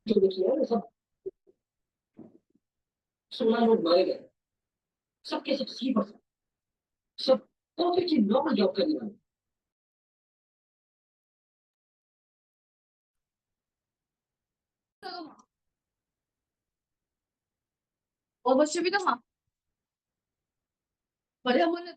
जो देखिए वो सब 16 लोग मारे गए, सबके सब सी पर सब कॉफी की नॉर्मल जॉब करने वाले। 어머씨비가 버려보는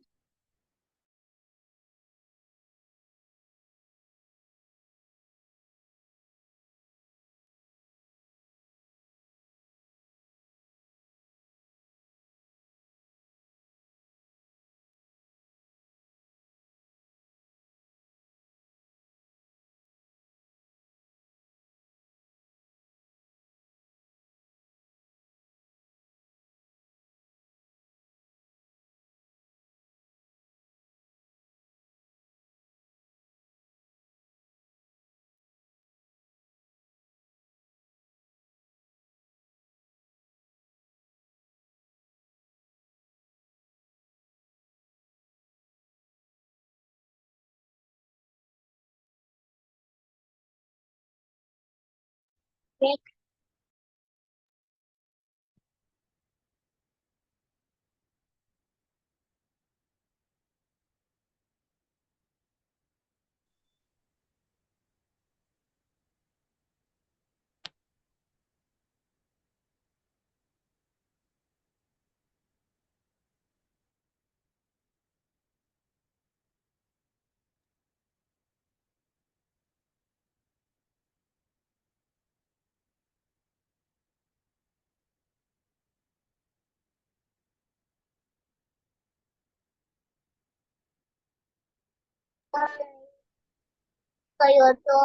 Kyoto.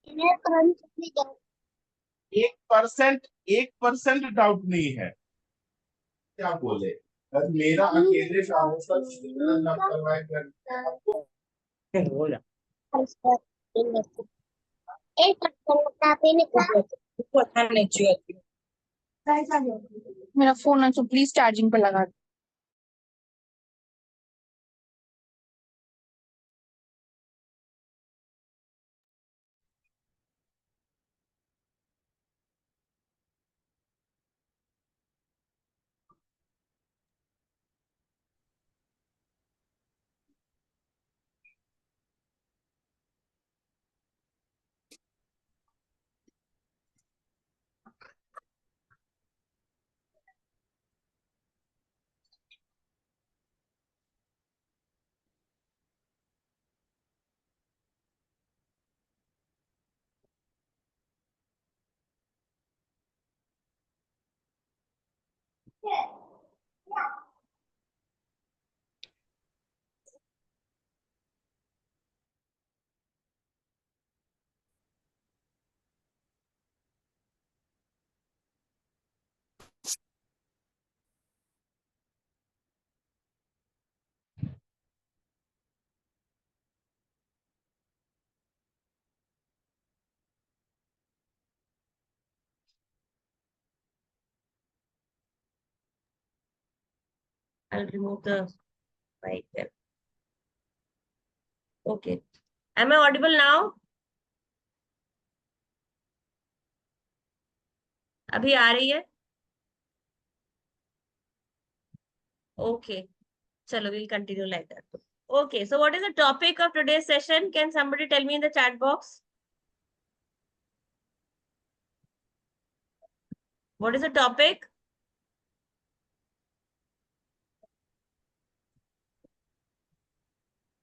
इन्हें तुरंत भी जाओ। 1% डाउट नहीं है। क्या बोले अगर मेरा अकेले कामों का इतना लापरवाही कर हो जा एक काफी निकाल। पता नहीं चाहिए। मेरा फोन है तो प्लीज चार्जिंग पे लगा दो। I'll remove the mic there. Okay. Am I audible now? अभी आ रही है? Okay. Chalo, we'll continue like that. Okay. So what is the topic of today's session? Can somebody tell me in the chat box? What is the topic?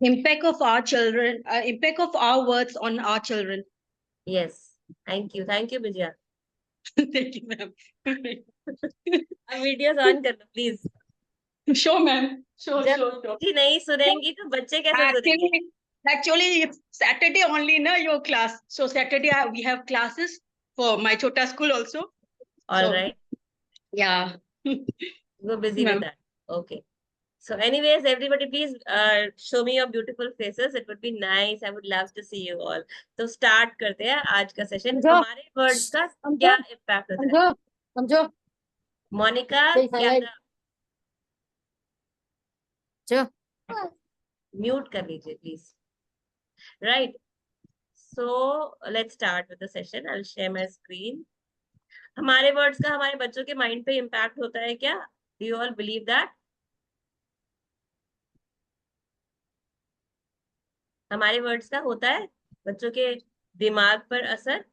Impact of our children, impact of our words on our children. Yes. Thank you. Thank you, Vijaya. Thank you, ma'am. Videos on, please. Sure, ma'am. Sure, जब sure, mummy sure. जी नहीं सुनेंगी तो बच्चे कैसे सुनेंगे? Actually, it's Saturday only, na, your class. So Saturday we have classes for my chota school also. All So right, yeah. go busy with Ma'am. that. Okay. So anyways, everybody please show me your beautiful faces. It would be nice. I would love to see you all. तो start करते हैं आज का session. समझो हमारे words का क्या समझो इम्पैक्ट होता है? समझो समझो मोनिका सही साइड जो म्यूट कर लीजिए please. Right. So let's start with the session. I will share my screen. हमारे वर्ड्स का हमारे बच्चों के माइंड पे इम्पैक्ट होता है क्या? Do you all believe that? हमारे वर्ड्स का होता है बच्चों के दिमाग पर असर?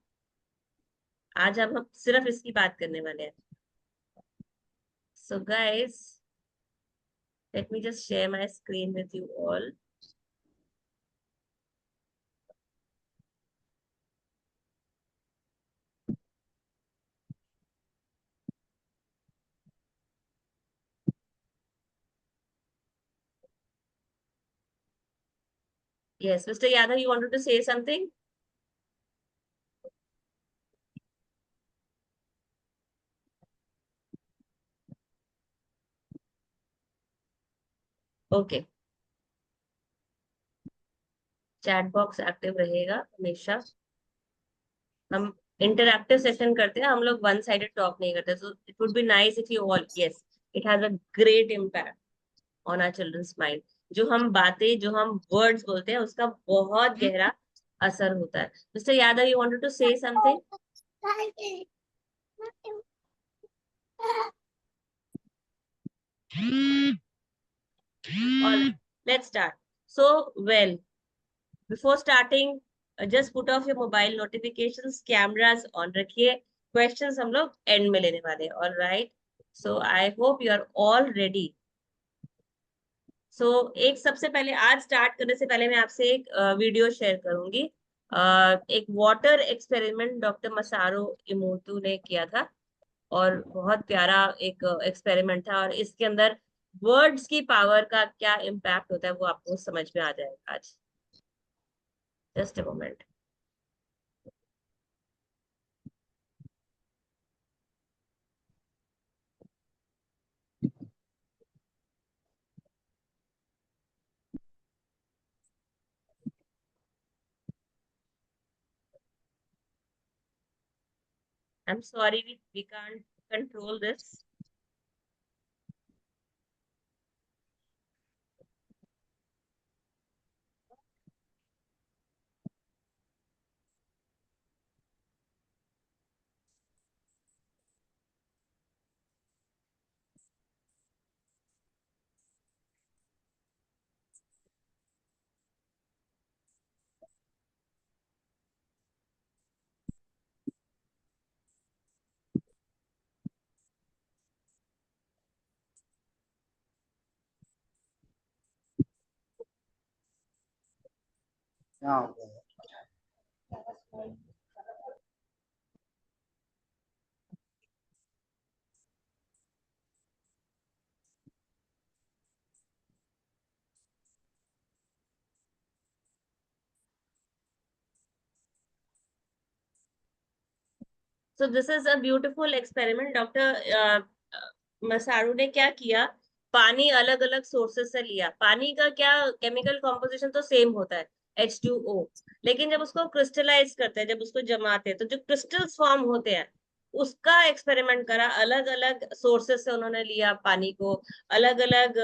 आज हम सिर्फ इसकी बात करने वाले हैं. So guys, let me just share my screen with you all. Yes, Mr. Yadav, you wanted to say something? Okay. Chat box active रहेगा हमेशा. हम इंटरैक्टिव सेशन करते हैं, हम लोग वन साइडेड टॉक नहीं करते. So it would be nice if you all, yes, it has a great impact on our children's mind. जो हम बातें, जो हम वर्ड्स बोलते हैं, उसका बहुत गहरा असर होता है. Mister Yadav, you wanted to say something? All right, let's start. So, well, before starting, just put off your mobile notifications, cameras on रखिए. Questions हम लोग end में लेने वाले हैं. All right. So I hope you are all ready. So एक सबसे पहले, आज स्टार्ट करने से पहले मैं आपसे एक वीडियो शेयर करूंगी. एक वाटर एक्सपेरिमेंट डॉक्टर मसारो इमोटू ने किया था और बहुत प्यारा एक एक्सपेरिमेंट था. और इसके अंदर वर्ड्स की पावर का क्या इम्पैक्ट होता है वो आपको समझ में आ जाएगा आज. Just a moment. I'm sorry, we can't control this. So this is a beautiful experiment. Doctor मसारू ने क्या किया, पानी अलग अलग सोर्सेस से लिया. पानी का क्या केमिकल कॉम्पोजिशन तो सेम होता है, H2O. लेकिन जब उसको क्रिस्टलाइज करते हैं, जब उसको जमाते हैं, तो जो क्रिस्टल्स फॉर्म होते हैं उसका एक्सपेरिमेंट करा. अलग अलग सोर्सेस से उन्होंने लिया पानी को, अलग अलग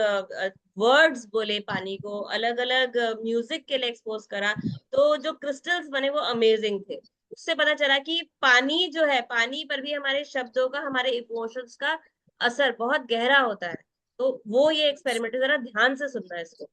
वर्ड्स बोले पानी को, अलग अलग म्यूजिक के लिए एक्सपोज करा. तो जो क्रिस्टल्स बने वो अमेजिंग थे. उससे पता चला कि पानी जो है, पानी पर भी हमारे शब्दों का, हमारे इमोशंस का असर बहुत गहरा होता है. तो वो ये एक्सपेरिमेंट है, जरा ध्यान से सुनना है इसको.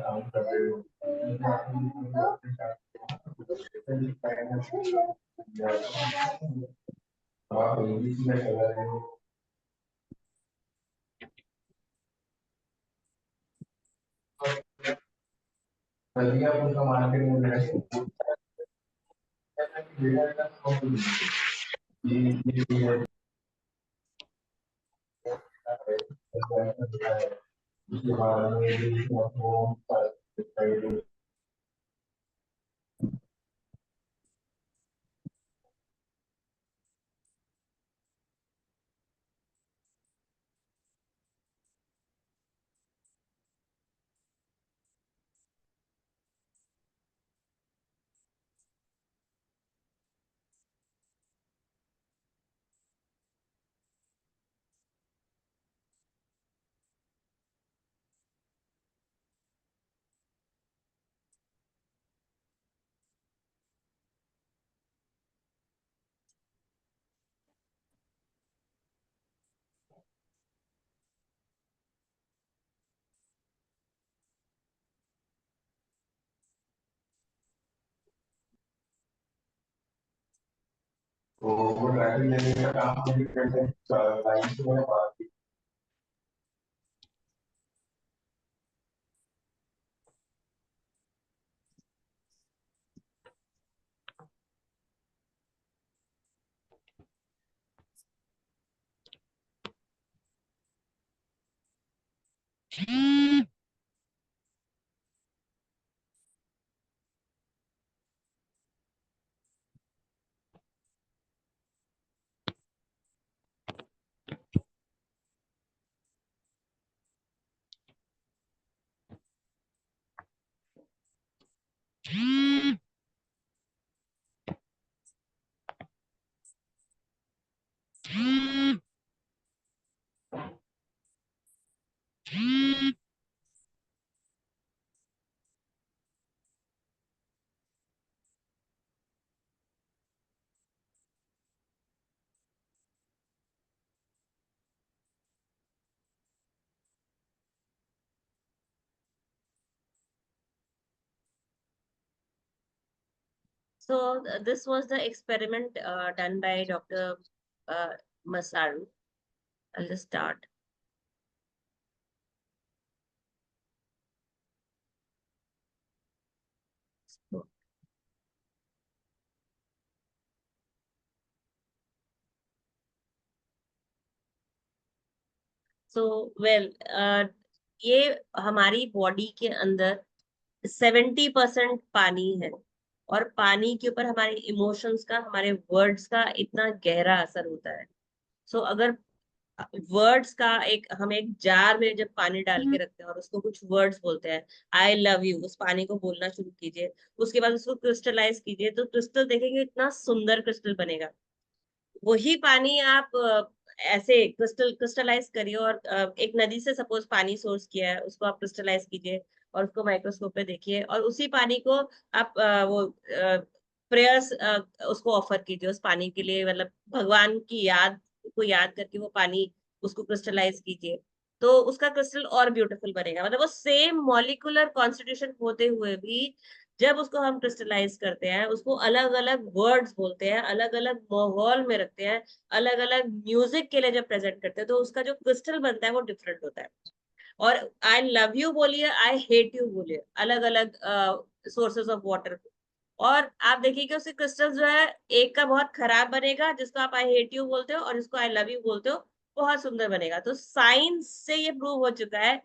काम कर रहे हो आप इंग्लिश में चला रहे हो मार्केट में तो वो ड्राइविंग लेने का काम मुझे करते हैं लाइन से मैंने बात की So this was the experiment done by Dr. Masaru. I'll just start. So well, ये हमारी बॉडी के अंदर 70% पानी है और पानी के ऊपर हमारे इमोशंस का, हमारे वर्ड्स का इतना गहरा असर होता है. सो अगर वर्ड्स का हम एक जार में जब पानी डाल के रखते हैं और उसको कुछ वर्ड्स बोलते हैं, आई लव यू, उस पानी को बोलना शुरू कीजिए, उसके बाद उसको क्रिस्टलाइज कीजिए, तो क्रिस्टल देखेंगे इतना सुंदर क्रिस्टल बनेगा. वही पानी आप ऐसे क्रिस्टलाइज करिए और एक नदी से सपोज पानी सोर्स किया है, उसको आप क्रिस्टलाइज कीजिए और उसको माइक्रोस्कोप पे देखिए और उसी पानी को आप वो प्रेयर्स उसको ऑफर कीजिए उस पानी के लिए, मतलब भगवान की याद को याद करके वो पानी उसको क्रिस्टलाइज कीजिए, तो उसका क्रिस्टल और ब्यूटीफुल बनेगा. मतलब वो सेम मॉलिक्यूलर कॉन्स्टिट्यूशन होते हुए भी जब उसको हम क्रिस्टलाइज करते हैं, उसको अलग अलग वर्ड्स बोलते हैं, अलग अलग माहौल में रखते हैं, अलग अलग म्यूजिक के लिए जब प्रेजेंट करते हैं, तो उसका जो क्रिस्टल बनता है वो डिफरेंट होता है. और आई लव यू बोलिए, आई हेट यू बोलिए, अलग अलग सोर्सेस ऑफ वाटर. और आप देखिए कि उसके क्रिस्टल जो है, एक का बहुत खराब बनेगा जिसको आप आई हेट यू बोलते हो, और जिसको आई लव यू बोलते हो बहुत सुंदर बनेगा. तो साइंस से ये प्रूव हो चुका है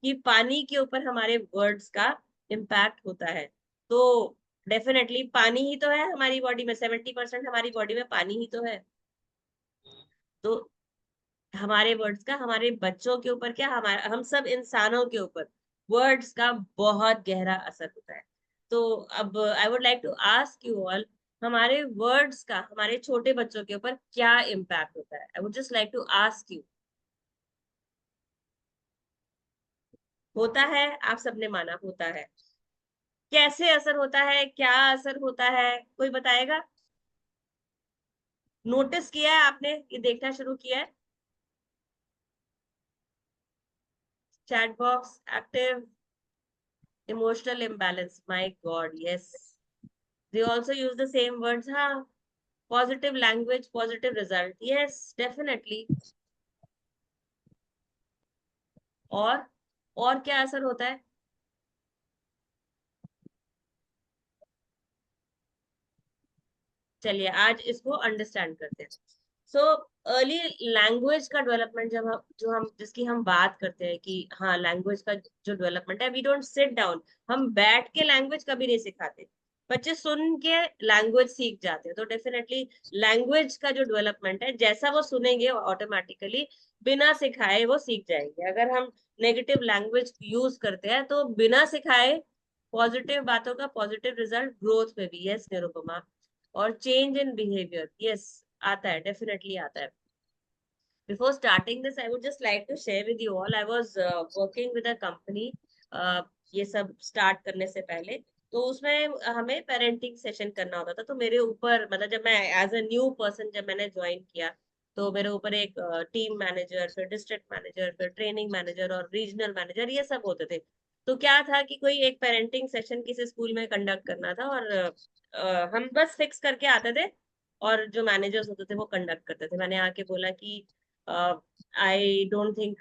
कि पानी के ऊपर हमारे वर्ड्स का इम्पैक्ट होता है. तो डेफिनेटली पानी ही तो है हमारी बॉडी में, 70% हमारी बॉडी में पानी ही तो है. तो हमारे वर्ड्स का हमारे बच्चों के ऊपर, क्या हमारा, हम सब इंसानों के ऊपर वर्ड्स का बहुत गहरा असर होता है. तो अब I would like to ask you all, हमारे वर्ड्स का हमारे छोटे बच्चों के ऊपर क्या इम्पैक्ट होता है? I would just like to ask you. होता है, आप सबने माना होता है. कैसे असर होता है, क्या असर होता है, कोई बताएगा? नोटिस किया है आपने, ये देखना शुरू किया है? chat box active. Emotional imbalance, my God, yes. They also use the same words, huh? Positive language, positive result. Yes, definitely. और क्या असर होता है? चलिए आज इसको अंडरस्टैंड करते हैं. सो अर्ली लैंग्वेज का डेवलपमेंट जो हम जिसकी हम बात करते हैं कि हाँ लैंग्वेज का जो डेवलपमेंट है, वी डोंट सिट डाउन. हम बैठ के लैंग्वेज कभी नहीं सिखाते. बच्चे सुन के लैंग्वेज सीख जाते हैं. तो डेफिनेटली लैंग्वेज का जो डेवलपमेंट है, जैसा वो सुनेंगे ऑटोमेटिकली बिना सिखाए वो सीख जाएंगे. अगर हम नेगेटिव लैंग्वेज यूज करते हैं तो बिना सिखाए पॉजिटिव बातों का पॉजिटिव रिजल्ट ग्रोथ में भी. यस निरुपमा. और चेंज इन बिहेवियर, यस आता है, डेफिनेटली आता है. Before starting this, I would just like to share with you all. I was working with a company. ये सब स्टार्ट करने से पहले तो उसमें हमें पेरेंटिंग सेशन करना होता था. तो मेरे ऊपर मतलब जब मैं एज अ न्यू पर्सन जब मैंने ज्वाइन किया तो मेरे ऊपर एक टीम मैनेजर, फिर डिस्ट्रिक्ट मैनेजर, फिर ट्रेनिंग मैनेजर और रीजनल मैनेजर ये सब होते थे. तो क्या था कि कोई एक पेरेंटिंग सेशन किसी स्कूल में कंडक्ट करना था और हम बस फिक्स करके आते थे और जो मैनेजर्स होते थे वो कंडक्ट करते थे. मैंने आके बोला कि आई डोंट थिंक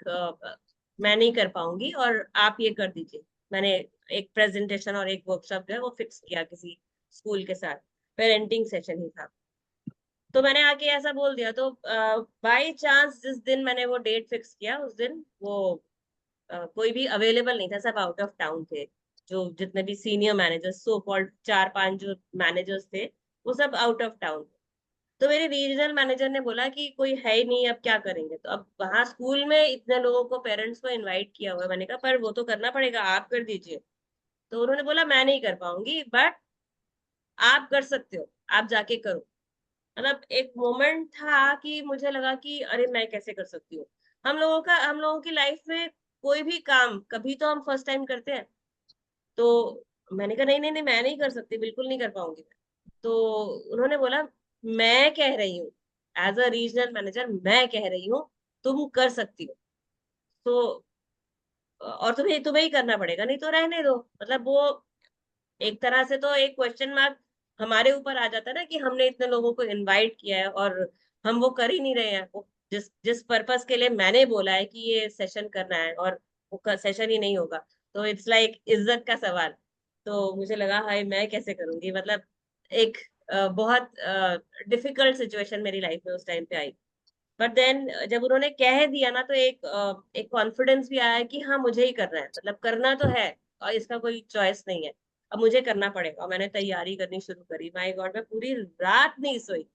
मैं नहीं कर पाऊंगी और आप ये कर दीजिए. मैंने एक प्रेजेंटेशन और एक वर्कशॉप जो है वो फिक्स किया किसी स्कूल के साथ. पेरेंटिंग सेशन ही था. तो मैंने आके ऐसा बोल दिया. तो बाय चांस जिस दिन मैंने वो डेट फिक्स किया उस दिन वो कोई भी अवेलेबल नहीं था. सब आउट ऑफ टाउन थे. जो जितने भी सीनियर मैनेजर्स, सो कॉल्ड 4-5 जो मैनेजर्स थे वो सब आउट ऑफ टाउन. तो मेरे रीजनल मैनेजर ने बोला कि कोई है ही नहीं, अब क्या करेंगे. तो अब वहां स्कूल में इतने लोगों को, पेरेंट्स को इनवाइट किया हुआ है. मैंने कहा पर वो तो करना पड़ेगा, आप कर दीजिए. तो उन्होंने बोला मैं नहीं कर पाऊंगी, बट आप कर सकते हो, आप जाके करो. मतलब एक मोमेंट था कि मुझे लगा कि अरे मैं कैसे कर सकती हूँ. हम लोगों की लाइफ में कोई भी काम कभी तो हम फर्स्ट टाइम करते हैं. तो मैंने कहा नहीं नहीं नहीं मैं नहीं कर सकती, बिल्कुल नहीं कर पाऊंगी. तो उन्होंने बोला मैं कह रही हूँ एज अ रीजनल मैनेजर, मैं कह रही हूँ तुम कर सकती हो. तो और तुम्हें तुम्हें ही करना पड़ेगा, नहीं तो रहने दो. मतलब वो एक तरह से तो एक क्वेश्चन मार्क हमारे ऊपर आ जाता है ना कि हमने इतने लोगों को इनवाइट किया है और हम वो कर ही नहीं रहे हैं. वो जिस जिस पर्पस के लिए मैंने बोला है कि ये सेशन करना है और वो सेशन ही नहीं होगा, तो इट्स लाइक इज्जत का सवाल. तो मुझे लगा हाय मैं कैसे करूंगी. मतलब एक बहुत डिफिकल्ट सिचुएशन मेरी लाइफ में उस टाइम पे आई. बट देन जब उन्होंने कह दिया ना तो एक कॉन्फिडेंस भी आया कि हाँ मुझे ही करना है. मतलब करना तो है और इसका कोई चॉइस नहीं है, अब मुझे करना पड़ेगा. और मैंने तैयारी करनी शुरू करी. माय गॉड मैं पूरी रात नहीं सोई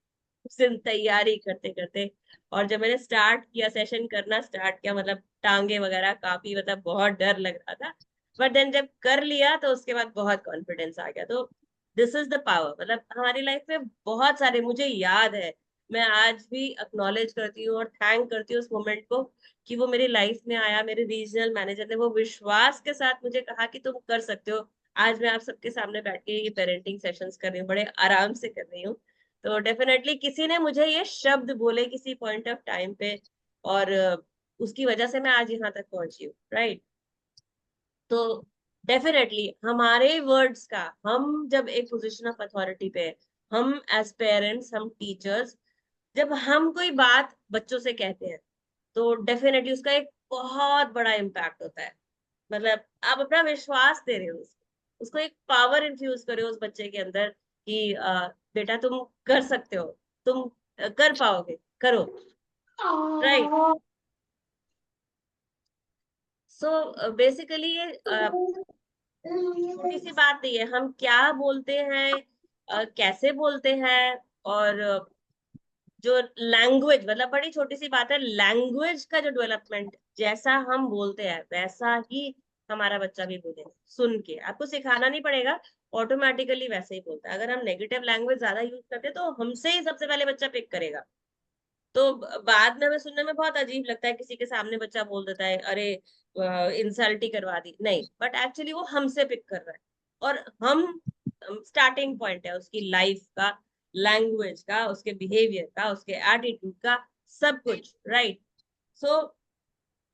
उस दिन तैयारी करते करते. और जब मैंने स्टार्ट किया, सेशन करना स्टार्ट किया, मतलब टांगे वगैरह काफी, मतलब बहुत डर लग रहा था. बट देन जब कर लिया तो उसके बाद बहुत कॉन्फिडेंस आ गया. तो दिस इज द पावर. मतलब हमारी लाइफ में बहुत सारे, मुझे याद है, मैं आज भी एक्नॉलेज करती हूँ और थैंक करती हूँ उस मोमेंट को कि वो मेरी लाइफ में आया. मेरे रीजनल मैनेजर ने वो विश्वास के साथ मुझे कहा कि तुम कर सकते हो. आज मैं आप सबके सामने बैठ के ये पेरेंटिंग सेशंस कर रही हूँ, बड़े आराम से कर रही हूँ. तो डेफिनेटली किसी ने मुझे ये शब्द बोले किसी पॉइंट ऑफ टाइम पे और उसकी वजह से मैं आज यहाँ तक पहुंची हूँ. राइट. तो डेफिनेटली हमारे वर्ड्स का, हम जब एक पोजीशन ऑफ अथॉरिटी पे, हम एज पेरेंट्स, हम टीचर्स, जब हम कोई बात बच्चों से कहते हैं तो डेफिनेटली उसका एक बहुत बड़ा इम्पैक्ट होता है. मतलब आप अपना विश्वास दे रहे हो उसको एक पावर इन्फ्यूज करे उस बच्चे के अंदर कि बेटा तुम कर सकते हो, तुम कर पाओगे, करो. राइट. सो बेसिकली ये छोटी सी बात नहीं है हम क्या बोलते हैं, कैसे बोलते हैं. और जो लैंग्वेज, मतलब बड़ी छोटी सी बात है, लैंग्वेज का जो डेवलपमेंट, जैसा हम बोलते हैं वैसा ही हमारा बच्चा भी बोलेगा. सुन के आपको सिखाना नहीं पड़ेगा, ऑटोमेटिकली वैसे ही बोलता है. अगर हम नेगेटिव लैंग्वेज ज्यादा यूज करते हैं तो हमसे ही सबसे पहले बच्चा पिक करेगा. तो बाद में हमें सुनने में बहुत अजीब लगता है, किसी के सामने बच्चा बोल देता है अरे इंसल्ट ही करवा दी, नहीं, बट एक्चुअली वो हमसे पिक कर रहा है. और हम स्टार्टिंग पॉइंट है उसकी लाइफ का, लैंग्वेज का, उसके बिहेवियर का, उसके एटीट्यूड का, सब कुछ. राइट. सो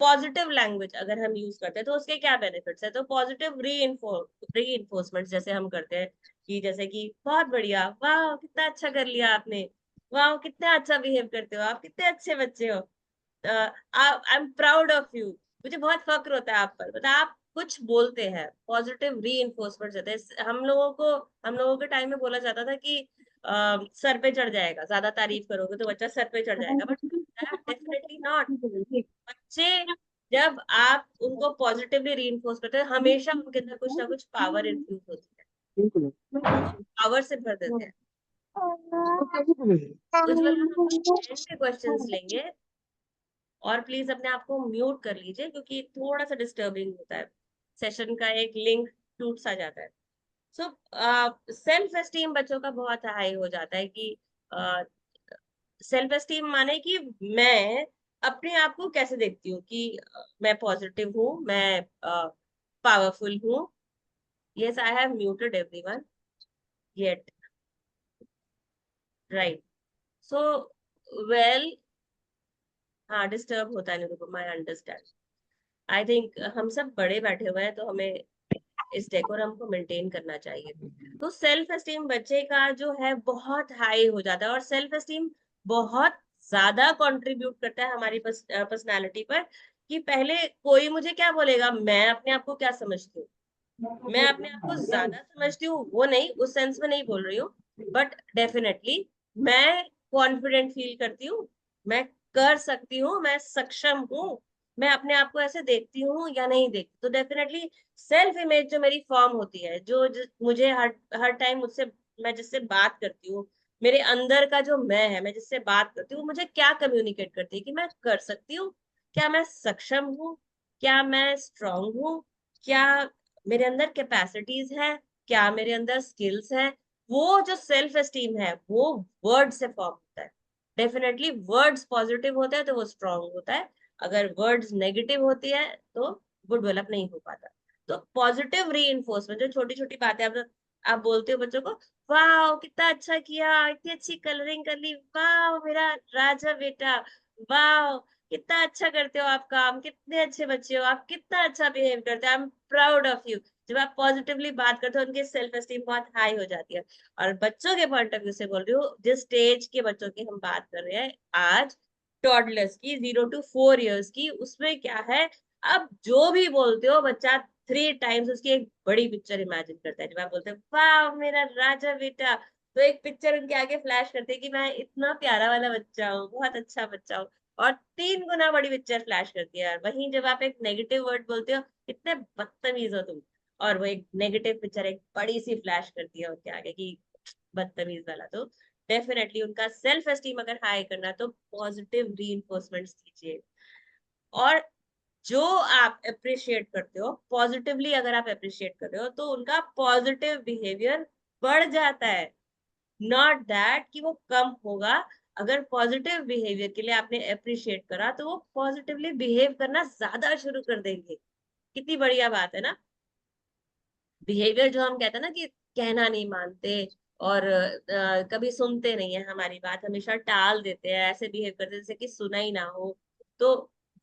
पॉजिटिव लैंग्वेज अगर हम यूज करते हैं तो उसके क्या बेनिफिट्स है? तो पॉजिटिव री जैसे हम करते हैं कि जैसे कि बहुत बढ़िया, वाह कितना अच्छा कर लिया आपने, वाह कितना अच्छा बिहेव करते हो आप, कितने अच्छे बच्चे हो, I am proud of you, मुझे बहुत फक्र होता है आप पर। मतलब आप कुछ बोलते हैं, पॉजिटिव री देते हैं। हम लोगों के टाइम में बोला जाता था कि सर पे चढ़ जाएगा, ज्यादा तारीफ करोगे तो बच्चा सर पे चढ़ जाएगा, बट डेफिनेटली नॉट। बच्चे जब आप उनको पॉजिटिवली रीइंफोर्स करते हैं, हमेशा उनके अंदर कुछ ना कुछ पावर इन्फ्यूज होती है, पावर से भर देते हैं। उज्ज्वल, हम एंड के क्वेश्चंस लेंगे, और प्लीज अपने आप को म्यूट कर लीजिए क्योंकि थोड़ा सा डिस्टर्बिंग होता है, सेशन का एक लिंक टूट सा जाता है। सो सेल्फ एस्टीम बच्चों का बहुत हाई हो जाता है कि सेल्फ एस्टीम माने कि मैं अपने आप को कैसे देखती हूँ कि मैं पॉजिटिव हूँ, मैं पावरफुल हूँ। Yes, I have muted everyone yet, right. So well, हाँ डिस्टर्ब होता है Nirupama, I understand. I think हम सब बड़े बैठे हुए हैं तो हमें इस डेकोरम को मेंटेन करना चाहिए। तो सेल्फ एस्टीम बच्चे का जो है बहुत हाई हो जाता है, और सेल्फ एस्टीम बहुत ज्यादा कंट्रीब्यूट करता है हमारी पर्सनालिटी पर। कि पहले कोई मुझे क्या बोलेगा, मैं अपने आप को क्या समझती हूँ, मैं अपने आप को ज्यादा समझती हूँ, वो नहीं, उस सेंस में नहीं बोल रही हूँ, बट डेफिनेटली मैं कॉन्फिडेंट फील करती हूँ, मैं कर सकती हूँ, मैं सक्षम हूँ, मैं अपने आप को ऐसे देखती हूँ या नहीं देखती। तो डेफिनेटली सेल्फ इमेज जो मेरी फॉर्म होती है, मुझे हर टाइम मुझसे, मैं जिससे बात करती हूँ, मेरे अंदर का जो मैं है, मैं जिससे बात करती हूँ, मुझे क्या कम्युनिकेट करती है कि मैं कर सकती हूँ, क्या मैं सक्षम हूँ, क्या मैं स्ट्रांग हूँ, क्या मेरे अंदर कैपेसिटीज है, क्या मेरे अंदर स्किल्स है। वो जो सेल्फ एस्टीम है वो वर्ड से फॉर्म होता है। डेफिनेटली वर्ड्स पॉजिटिव होते हैं तो वो स्ट्रांग होता है, अगर वर्ड्स नेगेटिव होती है तो वो डेवलप नहीं हो पाता। तो पॉजिटिव रीइंफोर्समेंट, जो छोटी छोटी बातें आप बोलते हो बच्चों को, वाह कितना अच्छा किया, इतनी अच्छी कलरिंग कर ली, वाह मेरा राजा बेटा, वाह कितना अच्छा करते हो आप काम, कितने अच्छे बच्चे हो आप, कितना अच्छा बिहेव करते हो, I am proud of you. जब आप पॉजिटिवली बात करते हो, उनकी सेल्फ एस्टीम बहुत हाई हो जाती है। और बच्चों के पॉइंट ऑफ व्यू से बोल रही हूँ, जिस स्टेज के बच्चों की हम बात कर रहे हैं आज, टॉडलर्स की, 0 to 4 years की, उसमें क्या है, अब जो भी बोलते हो बच्चा 3 times उसकी एक बड़ी पिक्चर इमेजिन करता है। जब आप बोलते हैं वाह मेरा राजा बेटा, तो एक पिक्चर उनके आगे फ्लैश करते हैं कि मैं इतना प्यारा वाला बच्चा हूँ, बहुत अच्छा बच्चा हूँ, और 3 गुना बड़ी पिक्चर फ्लैश करती है। वहीं जब आप एक नेगेटिव वर्ड बोलते हो, इतने बदतमीज हो तुम, और वो एक नेगेटिव पिक्चर एक बड़ी सी फ्लैश करती है उनके आगे कि बदतमीज वाला। तो डेफिनेटली उनका सेल्फ एस्टीम अगर हाई करना है तो पॉजिटिव रीइंफोर्समेंट दीजिए। और जो आप अप्रिशिएट करते हो, पॉजिटिवली अगर आप अप्रिशिएट कर रहे हो, तो उनका पॉजिटिव बिहेवियर बढ़ जाता है, नॉट दैट कि वो कम होगा। अगर पॉजिटिव बिहेवियर के लिए आपने अप्रिशिएट करा तो वो पॉजिटिवली बिहेव करना ज्यादा शुरू कर देंगे। कितनी बढ़िया बात है ना। बिहेवियर जो हम कहते हैं ना कि कहना नहीं मानते, और कभी सुनते नहीं है हमारी बात, हमेशा टाल देते हैं, ऐसे बिहेव करते हैं जैसे कि सुना ही ना हो। तो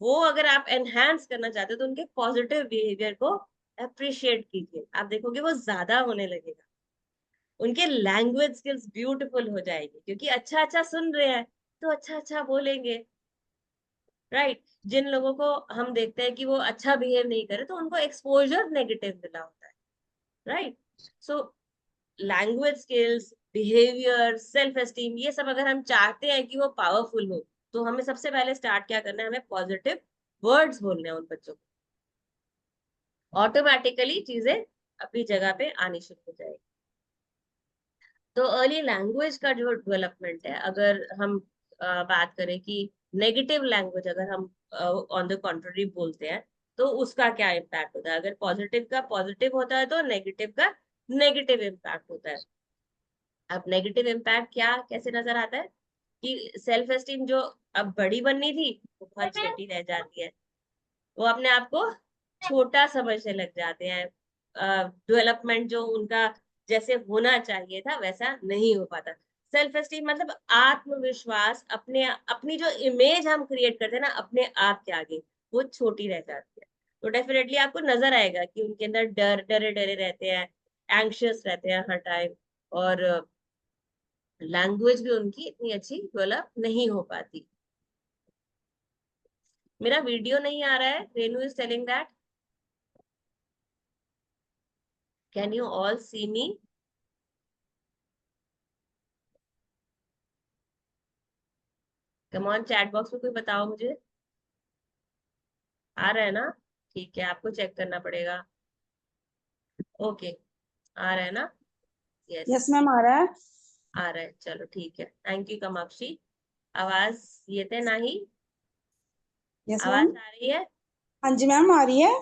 वो अगर आप एनहांस करना चाहते हो तो उनके पॉजिटिव बिहेवियर को अप्रिशिएट कीजिए, आप देखोगे वो ज्यादा होने लगेगा। उनके लैंग्वेज स्किल्स ब्यूटीफुल हो जाएगी, क्योंकि अच्छा अच्छा सुन रहे हैं तो अच्छा अच्छा बोलेंगे, राइट। जिन लोगों को हम देखते हैं कि वो अच्छा बिहेव नहीं करे तो उनको एक्सपोजर नेगेटिव मिला होता है, right. So language skills, behaviour, self esteem, ये सब अगर हम चाहते हैं कि वो पावरफुल हो, तो हमें सबसे पहले स्टार्ट क्या करना है, हमें पॉजिटिव वर्ड्स बोलने हैं उन बच्चों को, ऑटोमेटिकली चीजें अपनी जगह पे आनी शुरू हो जाएगी। तो अर्ली लैंग्वेज का जो डेवलपमेंट है, अगर हम बात करें कि नेगेटिव लैंग्वेज अगर हम ऑन द कॉन्ट्ररी बोलते हैं तो उसका क्या इम्पैक्ट होता है। अगर पॉजिटिव का पॉजिटिव होता है तो नेगेटिव का नेगेटिव इम्पैक्ट होता है। अब नेगेटिव इम्पैक्ट क्या कैसे नजर आता है कि सेल्फ एस्टीम जो अब बड़ी बननी थी वो बहुत छोटी रह जाती है, वो अपने आप को छोटा समझने लग जाते हैं, डेवलपमेंट जो उनका जैसे होना चाहिए था वैसा नहीं हो पाता। सेल्फ एस्टीम मतलब आत्मविश्वास, अपने अपनी जो इमेज हम क्रिएट करते हैं ना अपने आप के आगे, वो छोटी रह जाती है। तो डेफिनेटली आपको नजर आएगा कि उनके अंदर डरे डरे रहते हैं, एंग्शियस रहते हैं हर टाइम, और लैंग्वेज भी उनकी इतनी अच्छी डेवलप नहीं हो पाती। मेरा वीडियो नहीं आ रहा है, Renu is telling that, can you all see me? Come on, chat box में कोई बताओ मुझे, आ रहा है ना? ठीक है, आपको चेक करना पड़ेगा। ओके, आ रहा है ना? यस, यस मैम, आ रहा है। आ रहा है, चलो ठीक है, थैंक यू कामाक्षी। आवाज ये थे नहीं, यस आवाज मैम। आ रही है? हाँ जी मैम, आ रही है।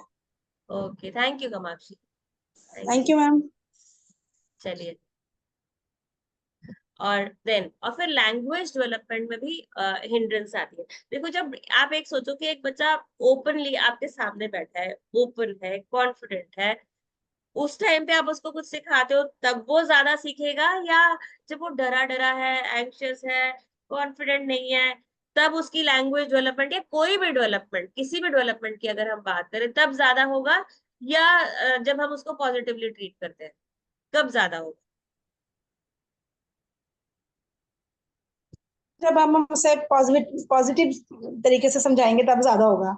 Okay, thank you Kamakshi, thank thank you. You ma'am. चलिए, और फिर लैंग्वेज डेवलपमेंट में भी हिंड्रेंस आती है। देखो, जब आप एक सोचो कि एक बच्चा ओपनली आपके सामने बैठा है, ओपन है, कॉन्फिडेंट है, उस टाइम पे आप उसको कुछ सिखाते हो तब वो ज्यादा सीखेगा, या जब वो डरा डरा है, एंग्शियस है, कॉन्फिडेंट नहीं है, तब उसकी लैंग्वेज डेवलपमेंट या कोई भी डेवलपमेंट, किसी भी डेवलपमेंट की अगर हम बात करें, तब ज्यादा होगा, या जब हम उसको पॉजिटिवली ट्रीट करते हैं, कब ज्यादा होगा? जब हम उसे पॉजिटिव पॉजिटिव तरीके से समझाएंगे तब ज्यादा होगा।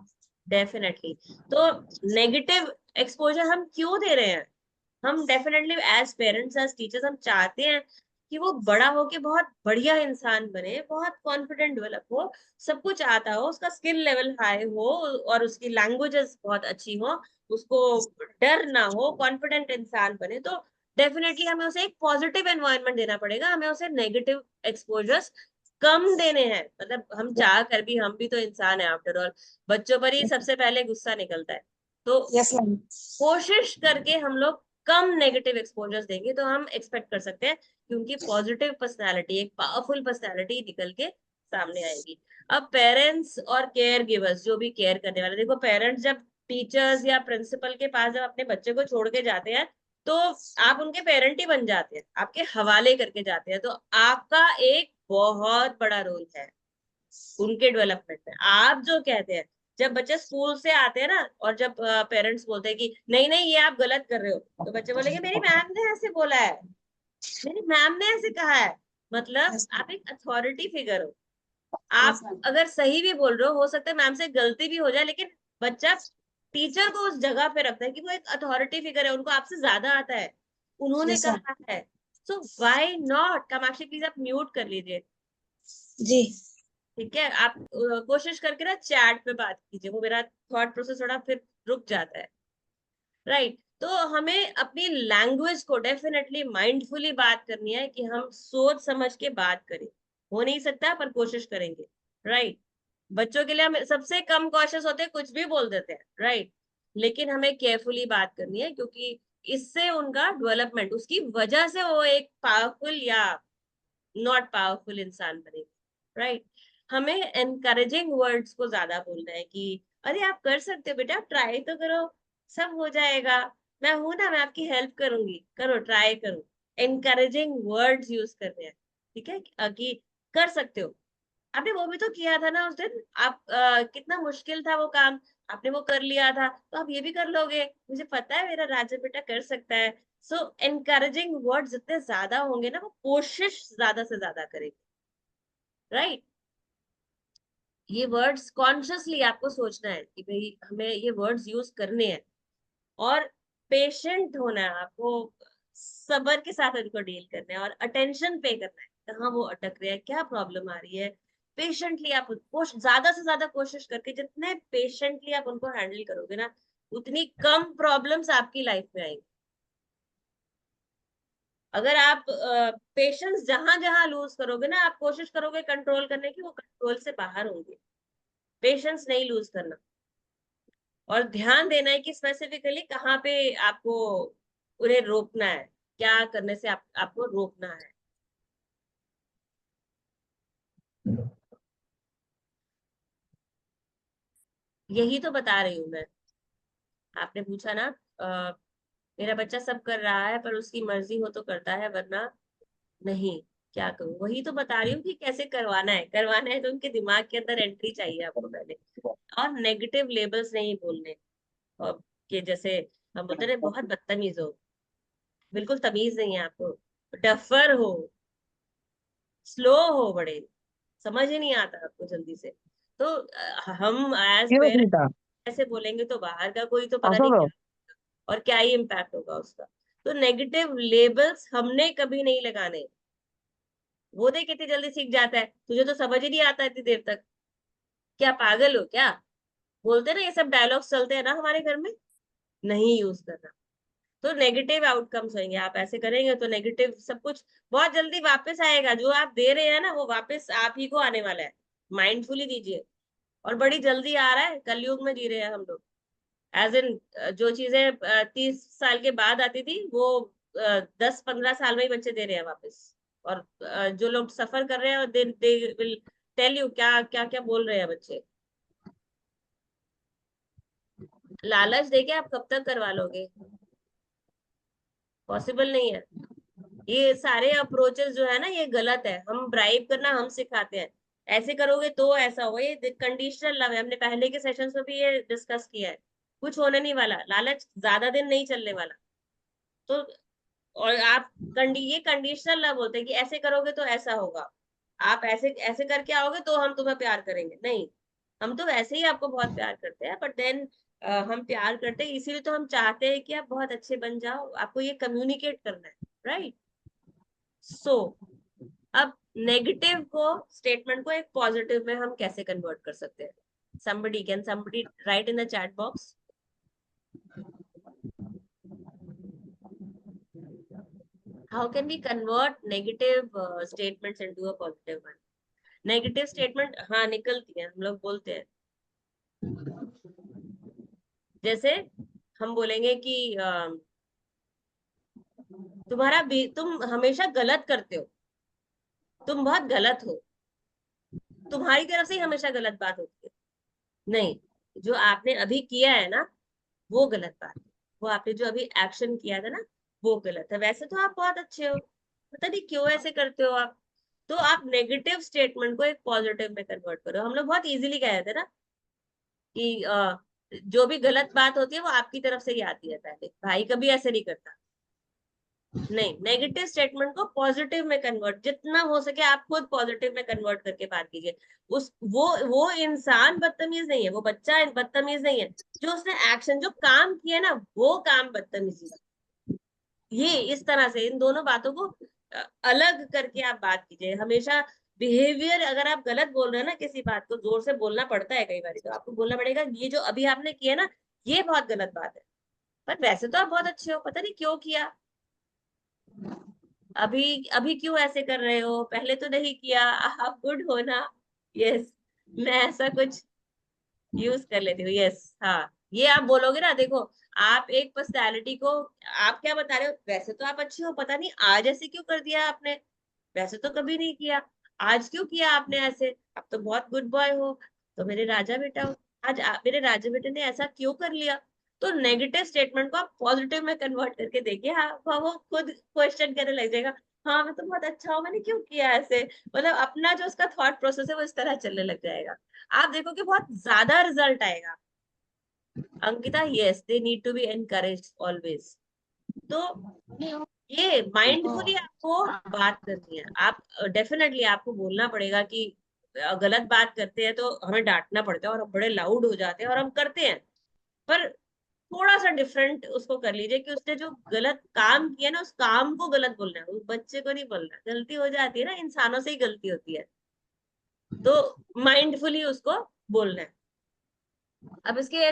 डेफिनेटली। तो नेगेटिव एक्सपोजर हम क्यों दे रहे हैं? हम definitely as parents, as teachers, हम चाहते हैं कि वो बड़ा होके बहुत बढ़िया इंसान बने, बहुत कॉन्फिडेंट डेवलप हो, सब कुछ आता हो, उसका स्किल लेवल हाई हो, और उसकी लैंग्वेजेस बहुत अच्छी हो, उसको डर ना हो, कॉन्फिडेंट इंसान बने। तो डेफिनेटली हमें उसे एक पॉजिटिव एनवायरनमेंट देना पड़ेगा, हमें उसे नेगेटिव एक्सपोजर्स कम देने हैं। मतलब हम चाह कर भी, हम भी तो इंसान है आफ्टर ऑल, बच्चों पर ही सबसे पहले गुस्सा निकलता है। तो यस मैम। कोशिश करके हम लोग कम नेगेटिव एक्सपोजर्स देंगे, तो हम एक्सपेक्ट कर सकते हैं कि उनकी पॉजिटिव पर्सनालिटी, एक पावरफुल पर्सनालिटी निकल के सामने आएगी। अब पेरेंट्स और केयर गिवर्स, जो भी केयर करने वाले, देखो पेरेंट्स जब टीचर्स या प्रिंसिपल के पास जब अपने बच्चे को छोड़ के जाते हैं, तो आप उनके पेरेंट ही बन जाते हैं, आपके हवाले करके जाते हैं। तो आपका एक बहुत बड़ा रोल है उनके डेवलपमेंट में। आप जो कहते हैं, जब बच्चे स्कूल से आते हैं ना, और जब पेरेंट्स बोलते हैं कि नहीं नहीं ये आप गलत कर रहे हो, तो बच्चे बोलेंगे मेरी मैम ने ऐसे बोला है, मेरी मैम ने ऐसे कहा है। मतलब यस आप एक अथॉरिटी फिगर हो, यस आप मैम। अगर सही भी बोल रहे हो सकता है मैम से गलती भी हो जाए, लेकिन बच्चा टीचर को उस जगह पे रखता है कि वो एक अथॉरिटी फिगर है, उनको आपसे ज्यादा आता है, उन्होंने यस मैम। कहा है। So why not? Kamakshi please आप म्यूट कर लीजिए, जी। ठीक है? आप कोशिश करके ना चैट पे बात कीजिए, वो मेरा थॉट प्रोसेस थोड़ा फिर रुक जाता है, राइट? तो हमें अपनी लैंग्वेज को डेफिनेटली माइंडफुली बात करनी है, कि हम सोच समझ के बात करें। हो नहीं सकता पर कोशिश करेंगे, राइट? बच्चों के लिए हम सबसे कम कॉशियस होते हैं, कुछ भी बोल देते हैं, राइट? लेकिन हमें केयरफुली बात करनी है, क्योंकि इससे उनका डेवलपमेंट, उसकी वजह से वो एक पावरफुल या नॉट पावरफुल इंसान बनेगा, राइट? हमें एनकरेजिंग वर्ड्स को ज्यादा बोलना है, कि अरे आप कर सकते हो बेटा, आप ट्राई तो करो, सब हो जाएगा, मैं हूं ना, मैं आपकी हेल्प करूंगी, करो, ट्राई करो। एनकरेजिंग वर्ड्स यूज करने हैं, ठीक है? कि कर सकते हो, आपने वो भी तो किया था ना उस दिन, आप कितना मुश्किल था वो काम, आपने वो कर लिया था, तो आप ये भी कर लोगे, मुझे पता है मेरा राजा बेटा कर सकता है। सो एनकरेजिंग वर्ड जितने ज्यादा होंगे ना, वो कोशिश ज्यादा से ज्यादा करेंगे, राइट? ये वर्ड्स कॉन्शियसली आपको सोचना है कि भाई हमें ये वर्ड्स यूज करने हैं, और पेशेंट होना है आपको, सब्र के साथ उनको डील करना है, और अटेंशन पे करना है, कहाँ वो अटक रहे हैं, क्या प्रॉब्लम आ रही है। पेशेंटली आप ज्यादा से ज्यादा कोशिश करके, जितने पेशेंटली आप उनको हैंडल करोगे ना, उतनी कम प्रॉब्लम्स आपकी लाइफ में आएंगी। अगर आप पेशेंस जहां जहां लूज करोगे ना, आप कोशिश करोगे कंट्रोल करने की, वो कंट्रोल से बाहर होंगे। पेशेंस नहीं लूज करना, और ध्यान देना है कि स्पेसिफिकली कहाँ पे आपको उन्हें रोकना है, क्या करने से आपको रोकना है। यही तो बता रही हूँ मैं। आपने पूछा ना, मेरा बच्चा सब कर रहा है पर उसकी मर्जी हो तो करता है, वरना नहीं। क्या करूं? वही तो बता रही हूँ कि कैसे करवाना है तो उनके दिमाग के अंदर एंट्री चाहिए आपको पहले। और नेगेटिव लेबल्स नहीं बोलने, और कि जैसे हम बोलते रहे बहुत बदतमीज हो, बिल्कुल तमीज नहीं है आपको, डफर हो, स्लो हो, बड़े समझ ही नहीं आता आपको जल्दी से। तो हम एज क्यों पेरेंट्स सीता ऐसे बोलेंगे तो बाहर का कोई तो पता असो नहीं दो क्या, और क्या ही इम्पैक्ट होगा उसका। तो नेगेटिव लेबल्स हमने कभी नहीं लगाने। वो देख कितनी जल्दी सीख जाता है, तुझे तो समझ ही नहीं आता इतनी देर तक, क्या पागल हो क्या? बोलते ना ये सब डायलॉग्स चलते हैं ना हमारे घर में, नहीं यूज करना। तो नेगेटिव आउटकम्स होंगे, आप ऐसे करेंगे तो नेगेटिव सब कुछ बहुत जल्दी वापस आएगा। जो आप दे रहे हैं ना वो वापस आप ही को आने वाला है। माइंडफुली दीजिए, और बड़ी जल्दी आ रहा है, कलयुग में जी रहे हैं हम लोग। एज इन जो चीजें 30 साल के बाद आती थी वो 10-15 साल में ही बच्चे दे रहे हैं वापस। और जो लोग सफर कर रहे हैं दे विल टेल यू क्या क्या क्या बोल रहे हैं बच्चे। लालच देके आप कब तक करवा लोगे? पॉसिबल नहीं है। ये सारे अप्रोचेस जो है ना ये गलत है। हम ब्राइब करना हम सिखाते हैं, ऐसे करोगे तो ऐसा होगा। ये कंडीशनल लव है, हमने पहले के सेशंस में भी ये डिस्कस किया है। कुछ होने नहीं वाला, लालच ज्यादा दिन नहीं चलने वाला। तो और आप ये कंडीशनल लव होते हैं कि ऐसे करोगे तो ऐसा होगा, आप ऐसे ऐसे करके आओगे तो हम तुम्हें प्यार करेंगे। नहीं, हम तो वैसे ही आपको बहुत प्यार करते हैं, बट देन हम प्यार करते हैं इसीलिए तो हम चाहते हैं कि आप बहुत अच्छे बन जाओ। आपको ये कम्युनिकेट करना है, राइट? सो अब नेगेटिव को स्टेटमेंट को एक पॉजिटिव में हम कैसे कन्वर्ट कर सकते हैं? somebody write in the chat box. How can we convert negative statements into a positive one? Negative statement हाँ निकलती है, हम लोग बोलते हैं। जैसे हम बोलेंगे कि तुम हमेशा गलत करते हो, तुम बहुत गलत हो, तुम्हारी तरफ से ही हमेशा गलत बात होती है। नहीं, जो आपने अभी किया है ना वो गलत बात है। वो आपने जो अभी एक्शन किया था ना वो गलत है। वैसे तो आप बहुत अच्छे हो, पता नहीं क्यों ऐसे करते हो आप। तो आप नेगेटिव स्टेटमेंट को एक पॉजिटिव में कन्वर्ट करो। हम लोग बहुत इजीली कह देते ना कि जो भी गलत बात होती है वो आपकी तरफ से ही आती है। पहले भाई कभी ऐसे नहीं करता। नहीं, नेगेटिव स्टेटमेंट को पॉजिटिव में कन्वर्ट जितना हो सके आप खुद पॉजिटिव में कन्वर्ट करके बात कीजिए। वो इंसान बदतमीज नहीं है, वो बच्चा बदतमीज नहीं है, जो उसने एक्शन जो काम किया ना वो काम बदतमीजी है। ये इस तरह से इन दोनों बातों को अलग करके आप बात कीजिए हमेशा। बिहेवियर अगर आप गलत बोल रहे हैं ना, किसी बात को जोर से बोलना पड़ता है कई बार, तो आपको बोलना पड़ेगा ये जो अभी आपने किया ना ये बहुत गलत बात है, पर वैसे तो आप बहुत अच्छे हो, पता नहीं क्यों किया, अभी अभी क्यों ऐसे कर रहे हो, पहले तो नहीं किया, आप गुड हो ना। यस, मैं ऐसा कुछ यूज कर लेती हूँ। यस, हाँ, ये आप बोलोगे ना, देखो आप एक पर्सनालिटी को आप क्या बता रहे हो, वैसे तो आप अच्छे हो, पता नहीं आज ऐसे क्यों कर दिया आपने, वैसे तो कभी नहीं किया, आज क्यों किया आपने ऐसे, आप तो बहुत गुड बॉय हो, तो मेरे राजा बेटा हो, आज मेरे राजा बेटे ने ऐसा क्यों कर लिया। तो नेगेटिव स्टेटमेंट को आप पॉजिटिव में कन्वर्ट करके देखिए, हाँ वो खुद क्वेश्चन करने लग जाएगा। हाँ मैं तो बहुत अच्छा हूँ, मैंने क्यों किया ऐसे, मतलब अपना जो उसका थॉट प्रोसेस है वो इस तरह चलने लग जाएगा। आप देखोगे बहुत ज्यादा रिजल्ट आएगा। Ankita, yes, they need to be encouraged always. तो ये माइंडफुली आपको बात करनी है। आप डेफिनेटली आपको बोलना पड़ेगा कि गलत बात करते हैं तो हमें डांटना पड़ता है और हम बड़े लाउड हो जाते हैं और हम करते हैं, पर थोड़ा सा डिफरेंट उसको कर लीजिए कि उसने जो गलत काम किया ना उस काम को गलत बोलना है, उस बच्चे को नहीं बोलना। गलती हो जाती है ना, इंसानों से ही गलती होती है, तो माइंडफुली उसको बोलना है। अब इसके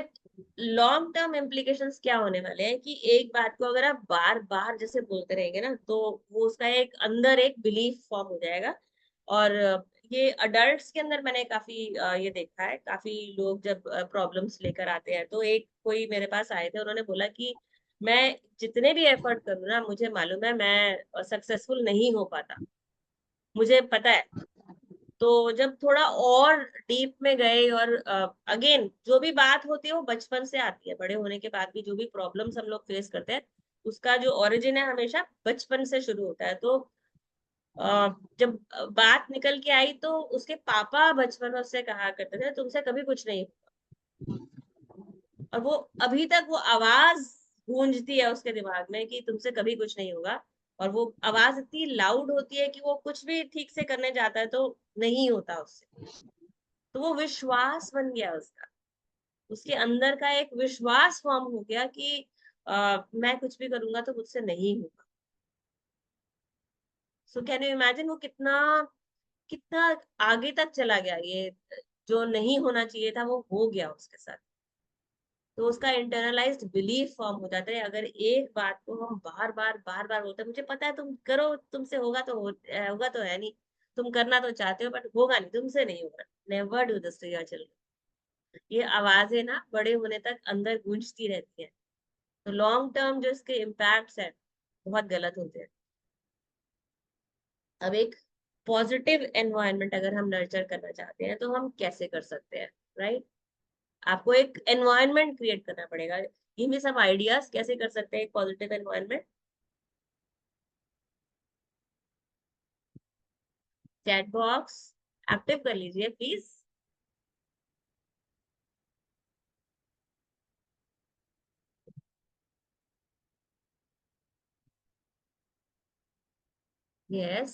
लॉन्ग टर्म इम्प्लीकेशंस क्या होने वाले हैं कि एक बात को अगर आप बार बार जैसे बोलते रहेंगे ना तो वो उसका एक अंदर एक बिलीफ फॉर्म हो जाएगा। और ये अडल्ट्स के अंदर मैंने काफी ये देखा है, काफी लोग जब प्रॉब्लम्स लेकर आते हैं तो एक कोई मेरे पास आए थे, उन्होंने बोला कि मैं जितने भी एफर्ट करूँ ना मुझे मालूम है मैं सक्सेसफुल नहीं हो पाता, मुझे पता है। तो जब थोड़ा और डीप में गए और अगेन जो भी बात होती है वो बचपन से आती है, बड़े होने के बाद भी जो भी प्रॉब्लम्स हम लोग फेस करते हैं उसका जो ओरिजिन है हमेशा बचपन से शुरू होता है। तो जब बात निकल के आई तो उसके पापा बचपन में उससे कहा करते थे तुमसे कभी कुछ नहीं होगा, और वो अभी तक वो आवाज गूंजती है उसके दिमाग में कि तुमसे कभी कुछ नहीं होगा, और वो आवाज इतनी लाउड होती है कि वो कुछ भी ठीक से करने जाता है तो नहीं होता उससे। तो वो विश्वास बन गया उसका, उसके अंदर का एक विश्वास फॉर्म हो गया कि मैं कुछ भी करूंगा तो मुझसे नहीं होगा। सो कैन यू इमेजिन वो कितना कितना आगे तक चला गया, ये जो नहीं होना चाहिए था वो हो गया उसके साथ। तो उसका इंटरनलाइज्ड बिलीफ फॉर्म हो जाता है। अगर एक बात को हम बार बार बोलते हैं, मुझे पता है तुम करो, तुमसे होगा तो होगा तो है नहीं, तुम करना तो चाहते हो बट होगा नहीं, तुमसे नहीं होगा, never do this to your children. ये आवाजें ना बड़े होने तक अंदर गूंजती रहती है, तो लॉन्ग टर्म जो इसके इम्पैक्ट्स है बहुत गलत होते हैं। अब एक पॉजिटिव एनवायरनमेंट अगर हम नर्चर करना चाहते हैं तो हम कैसे कर सकते हैं, राइट? आपको एक एनवायरनमेंट क्रिएट करना पड़ेगा। गिव मी सम आइडियाज कैसे कर सकते हैं एक positive environment. Chat box active कर लीजिए please. Yes,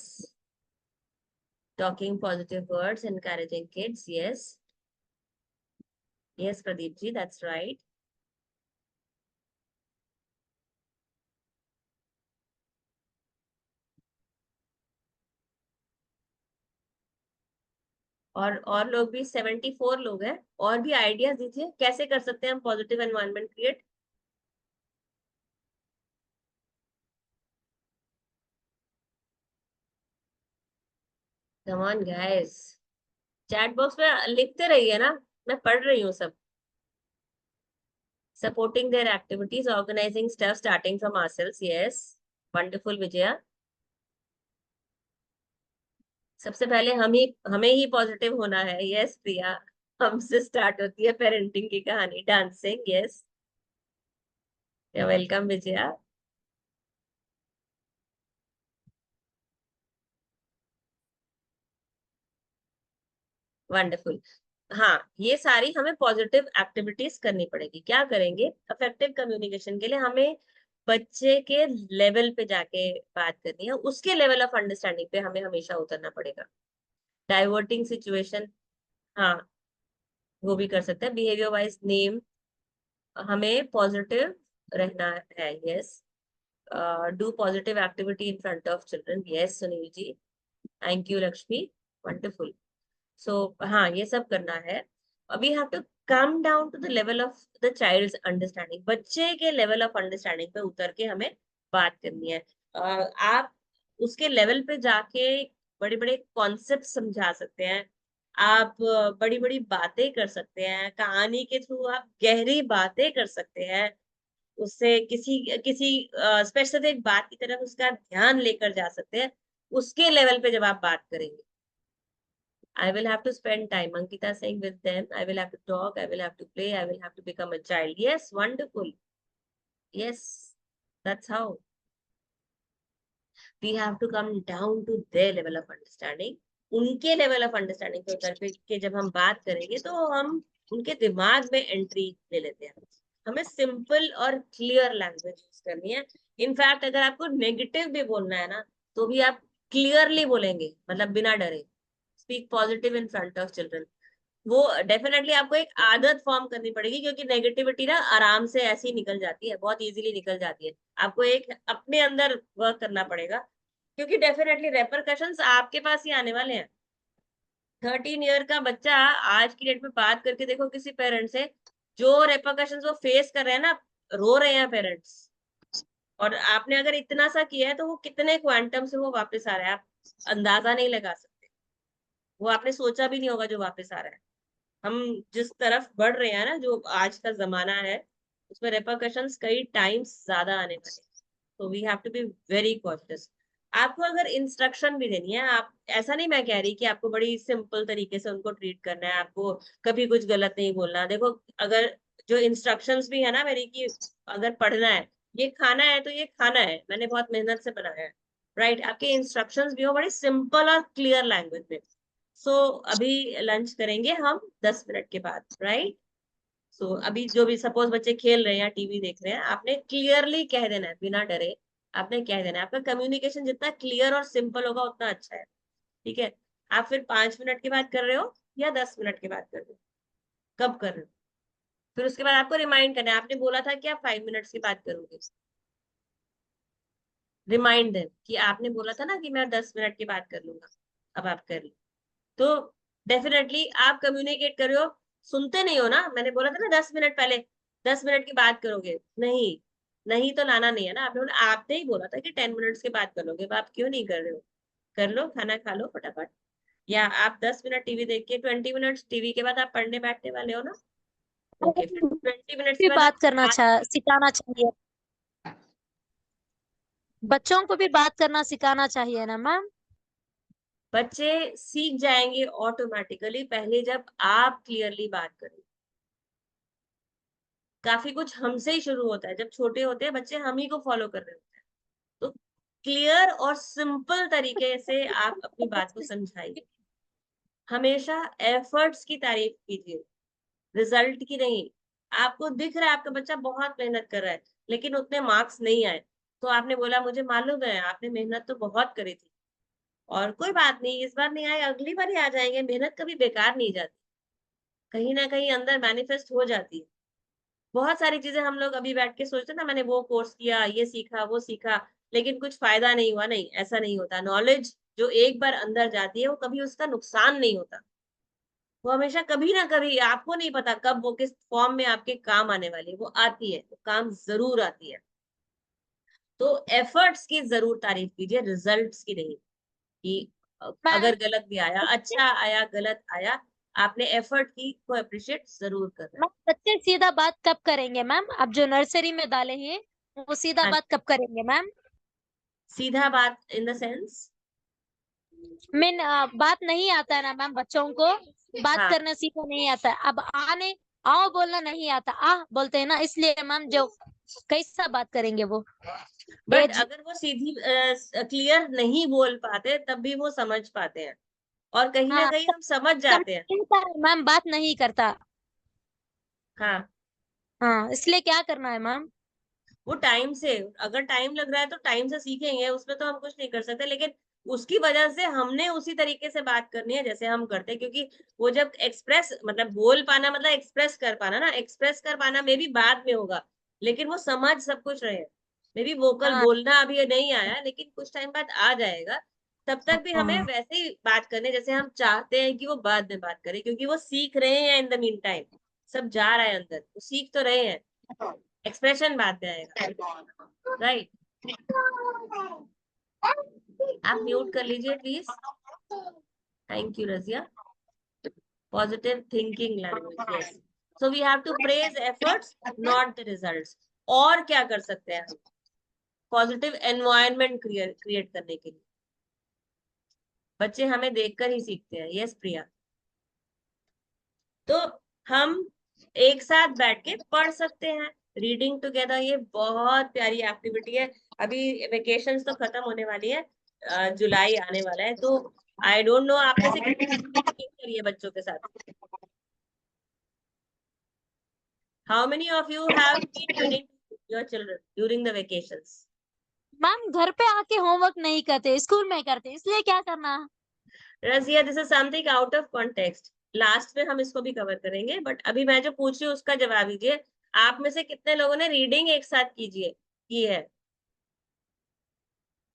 talking positive words, encouraging kids, yes yes Pradeep ji, that's right. और लोग भी 74 लोग हैं, और भी आइडियाज दीजिए कैसे कर सकते हैं हम positive environment create. Come on guys, chat box में लिखते रहिए ना, मैं पढ़ रही हूँ सब। Supporting their activities, organizing stuff, starting from ourselves. Yes, wonderful Vijaya. सबसे पहले हमें ही पॉजिटिव होना है। यस प्रिया, हमसे स्टार्ट होती है पेरेंटिंग की कहानी। Dancing, yes, welcome Vijaya. Wonderful. हाँ, ये सारी हमें पॉजिटिव एक्टिविटीज करनी पड़ेगी। क्या करेंगे? इफेक्टिव कम्युनिकेशन के लिए हमें बच्चे के लेवल पे जाके बात करनी है, उसके लेवल ऑफ अंडरस्टैंडिंग पे हमें हमेशा उतरना पड़ेगा। डाइवर्टिंग सिचुएशन, हाँ वो भी कर सकते हैं। बिहेवियर वाइज नेम, हमें पॉजिटिव रहना है। Yes, do positive activity in front of children. Yes Sunil ji, thank you Lakshmi, wonderful. So हाँ, ये सब करना है। We have to come down to the level of the child's understanding. बच्चे के लेवल ऑफ अंडरस्टैंडिंग पे उतर के हमें बात करनी है। आप उसके लेवल पे जाके बड़े बड़े कॉन्सेप्ट समझा सकते हैं, आप बड़ी बड़ी बातें कर सकते हैं, कहानी के थ्रू आप गहरी बातें कर सकते हैं, उससे किसी किसी स्पेसिफिक बात की तरफ उसका ध्यान लेकर जा सकते हैं। उसके लेवल पे जब आप बात करेंगे, I will have to spend time, Ankita saying, with them. I will have to talk, I will have to play, I will have to become a child. Yes, wonderful. Yes, that's how we have to come down to their level of understanding. उनके level of understanding पे उतर के जब हम बात करेंगे तो हम उनके दिमाग में एंट्री ले लेते हैं। हमें सिंपल और क्लियर लैंग्वेज यूज करनी है। इनफैक्ट अगर आपको नेगेटिव भी बोलना है ना तो भी आप क्लियरली बोलेंगे, मतलब बिना डरे। Speak positive in front of children. वो डेफिनेटली आपको एक आदत फॉर्म करनी पड़ेगी, क्योंकि नेगेटिविटी ना आराम से ऐसे ही निकल जाती है, बहुत इजीली निकल जाती है। आपको एक अपने अंदर वर्क करना पड़ेगा, क्योंकि डेफिनेटली रेपरकशंस आपके पास ही आने वाले हैं। 13 ईयर का बच्चा आज की डेट में बात करके देखो किसी पेरेंट से, जो रेपरकशंस वो फेस कर रहे हैं ना, रो रहे हैं पेरेंट्स। और आपने अगर इतना सा किया है तो वो कितने क्वांटम से वो वापस आ रहा है, आप अंदाजा नहीं लगा सकते। वो आपने सोचा भी नहीं होगा जो वापस आ रहा है। हम जिस तरफ बढ़ रहे हैं ना, जो आज का जमाना है, उसमें रेपरकशंस कई टाइम्स ज्यादा आने वाले हैं। तो we have to be very cautious. आपको अगर इंस्ट्रक्शन भी देनी है, आप ऐसा नहीं, मैं कह रही कि आपको बड़ी सिंपल तरीके से उनको ट्रीट करना है, आपको कभी कुछ गलत नहीं बोलना। देखो, अगर जो इंस्ट्रक्शंस भी है ना मेरी, कि अगर पढ़ना है, ये खाना है तो ये खाना है, मैंने बहुत मेहनत से बनाया है, राइट, आपके इंस्ट्रक्शंस भी हो बड़ी सिंपल और क्लियर लैंग्वेज में। सो अभी लंच करेंगे हम 10 मिनट के बाद, राइट। सो अभी जो भी सपोज बच्चे खेल रहे हैं या टीवी देख रहे हैं, आपने क्लियरली कह देना है बिना डरे, आपने कह देना है। आपका कम्युनिकेशन जितना क्लियर और सिंपल होगा उतना अच्छा है, ठीक है। आप फिर 5 मिनट की बात कर रहे हो या 10 मिनट की बात कर रहे हो, कब कर रहे हो, फिर उसके बाद आपको रिमाइंड करना है। आपने बोला था कि आप 5 मिनट्स की बात करोगे, रिमाइंड देम कि आपने बोला था ना कि मैं 10 मिनट की बात कर लूंगा, अब आप कर ली। तो डेफिनेटली आप कम्युनिकेट कर रहे हो, सुनते नहीं हो ना। मैंने बोला था ना 10 मिनट पहले, 10 मिनट की बात करोगे, नहीं नहीं तो लाना नहीं है ना। आपने ही बोला था कि 10 मिनट्स की बात करोगे, तो आप क्यों नहीं कर रहे हो। कर लो, खाना खा लो फटाफट। या आप 10 मिनट टीवी देख के 20 मिनट्स टीवी के बाद आप पढ़ने बैठने वाले हो ना, ओके, फिर 20 मिनट्स के भी बाद बात आप करना सिखाना चाहिए, बच्चों को भी बात करना सिखाना चाहिए ना मैम। बच्चे सीख जाएंगे ऑटोमेटिकली पहले जब आप क्लियरली बात करें। काफी कुछ हमसे ही शुरू होता है, जब छोटे होते हैं बच्चे हम ही को फॉलो कर रहे होते हैं। तो क्लियर और सिंपल तरीके से आप अपनी बात को समझाइए। हमेशा एफर्ट्स की तारीफ कीजिए, रिजल्ट की नहीं। आपको दिख रहा है आपका बच्चा बहुत मेहनत कर रहा है लेकिन उतने मार्क्स नहीं आए, तो आपने बोला मुझे मालूम है आपने मेहनत तो बहुत करी थी, और कोई बात नहीं, इस बार नहीं आए अगली बार ही आ जाएंगे। मेहनत कभी बेकार नहीं जाती, कहीं ना कहीं अंदर मैनिफेस्ट हो जाती है। बहुत सारी चीजें हम लोग अभी बैठ के सोचते हैं ना, मैंने वो कोर्स किया, ये सीखा, वो सीखा, लेकिन कुछ फायदा नहीं हुआ। नहीं, ऐसा नहीं होता। नॉलेज जो एक बार अंदर जाती है वो कभी उसका नुकसान नहीं होता। वो हमेशा कभी ना कभी, आपको नहीं पता कब वो किस फॉर्म में आपके काम आने वाली है, वो आती है, वो काम जरूर आती है। तो एफर्ट्स की जरूर तारीफ कीजिए, रिजल्ट्स की नहीं। कि मैम अगर गलत भी आया, अच्छा आया, गलत आया, आपने एफर्ट की को अप्रिशिएट जरूर करना है। मैम बच्चे सीधा बात कब करेंगे मैम, अब जो नर्सरी में डाले हैं वो सीधा हाँ, बात कब करेंगे मैम। सीधा बात इन द सेंस। मीन बात नहीं आता है ना मैम बच्चों को, बात हाँ, करना सीखना नहीं आता है। अब आने आओ बोलना नहीं आता, आ बोलते हैं ना, इसलिए मैम जो कैसा बात करेंगे वो बट एज। अगर वो सीधी क्लियर नहीं बोल पाते तब भी वो समझ पाते हैं, और कहीं ना हाँ कहीं हम समझ जाते हैं। समझता है मैम, बात नहीं करता। हाँ, हाँ इसलिए क्या करना है मैम। वो टाइम से, अगर टाइम लग रहा है तो टाइम से सीखेंगे, उसमें तो हम कुछ नहीं कर सकते। लेकिन उसकी वजह से हमने उसी तरीके से बात करनी है जैसे हम करते हैं, क्योंकि वो जब एक्सप्रेस मतलब बोल पाना मतलब एक्सप्रेस कर पाना ना, एक्सप्रेस कर पाना मे भी बाद में होगा, लेकिन वो समझ सब कुछ रहे। मे बी वोकल हाँ बोलना अभी नहीं आया लेकिन कुछ टाइम बाद आ जाएगा। तब तक भी हमें हाँ वैसे ही बात करने जैसे हम चाहते हैं कि वो बाद में बात करें, क्योंकि वो सीख रहे हैं इन द मीन टाइम। सब जा रहा है अंदर, वो सीख तो रहे हैं, एक्सप्रेशन बाद में आएगा, राइट। आप म्यूट कर लीजिए please. Thank you Razia. Positive thinking language, yes. So we have to praise efforts not the results. और क्या कर सकते हैं हम पॉजिटिव एनवायरनमेंट क्रिएट करने के लिए। बच्चे हमें देखकर ही सीखते हैं, यस प्रिया। तो हम एक साथ बैठ के पढ़ सकते हैं, रीडिंग टुगेदर। ये बहुत प्यारी एक्टिविटी है। अभी वेकेशंस तो खत्म होने वाली है, जुलाई आने वाला है, तो आई डोंट नो आप में से कितने करिए बच्चों के साथ। How many of you have been reading your children during the vacations. Ma'am घर पे आके होमवर्क नहीं करते, स्कूल में करते, इसलिए क्या करना। Razia, this is something out of context. Last में हम इसको भी कवर करेंगे, बट अभी मैं जो पूछ रही हूँ उसका जवाब दीजिए। आप में से कितने लोगों ने रीडिंग एक साथ की है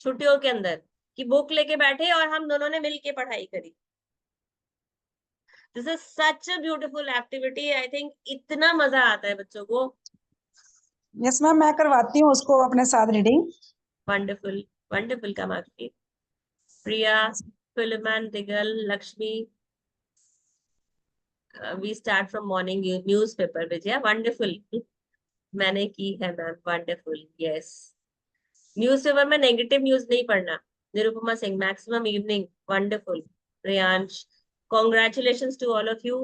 छुट्टियों के अंदर, कि बुक लेके बैठे और हम दोनों ने मिलके पढ़ाई करी। This is such a beautiful activity. I think इतना मजा आता है बच्चों को। यस मैम, मैं करवाती हूँ उसको अपने साथ reading. Wonderful, wonderful Kamakshi, Priya, Philomen, Digal, Lakshmi. We start from morning newspaper Vijaya, wonderful. मैंने की है मैम, वंडरफुल, यस। न्यूज़पेपर में नेगेटिव न्यूज नहीं पढ़ना। Nirupama Singh, maximum evening, wonderful. Riyansh, congratulations to all of you,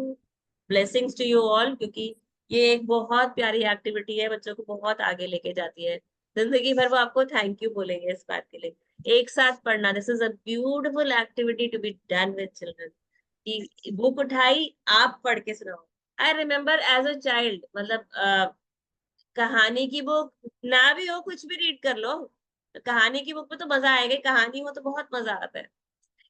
blessings to you all, क्योंकि ये एक बहुत प्यारी एक्टिविटी है, बच्चों को बहुत आगे लेके जाती है। जिंदगी भर वो आपको थैंक यू बोलेंगे इस बात के लिए। एक साथ पढ़ना, this is a beautiful activity to be done with children. कि बुक उठाई, आप पढ़ के सुनाओ। I remember as a child, मतलब कहानी की बुक ना भी हो, कुछ भी रीड कर लो, कहानी की बुक में तो मजा आएगा, कहानी हो तो बहुत मजा आता है।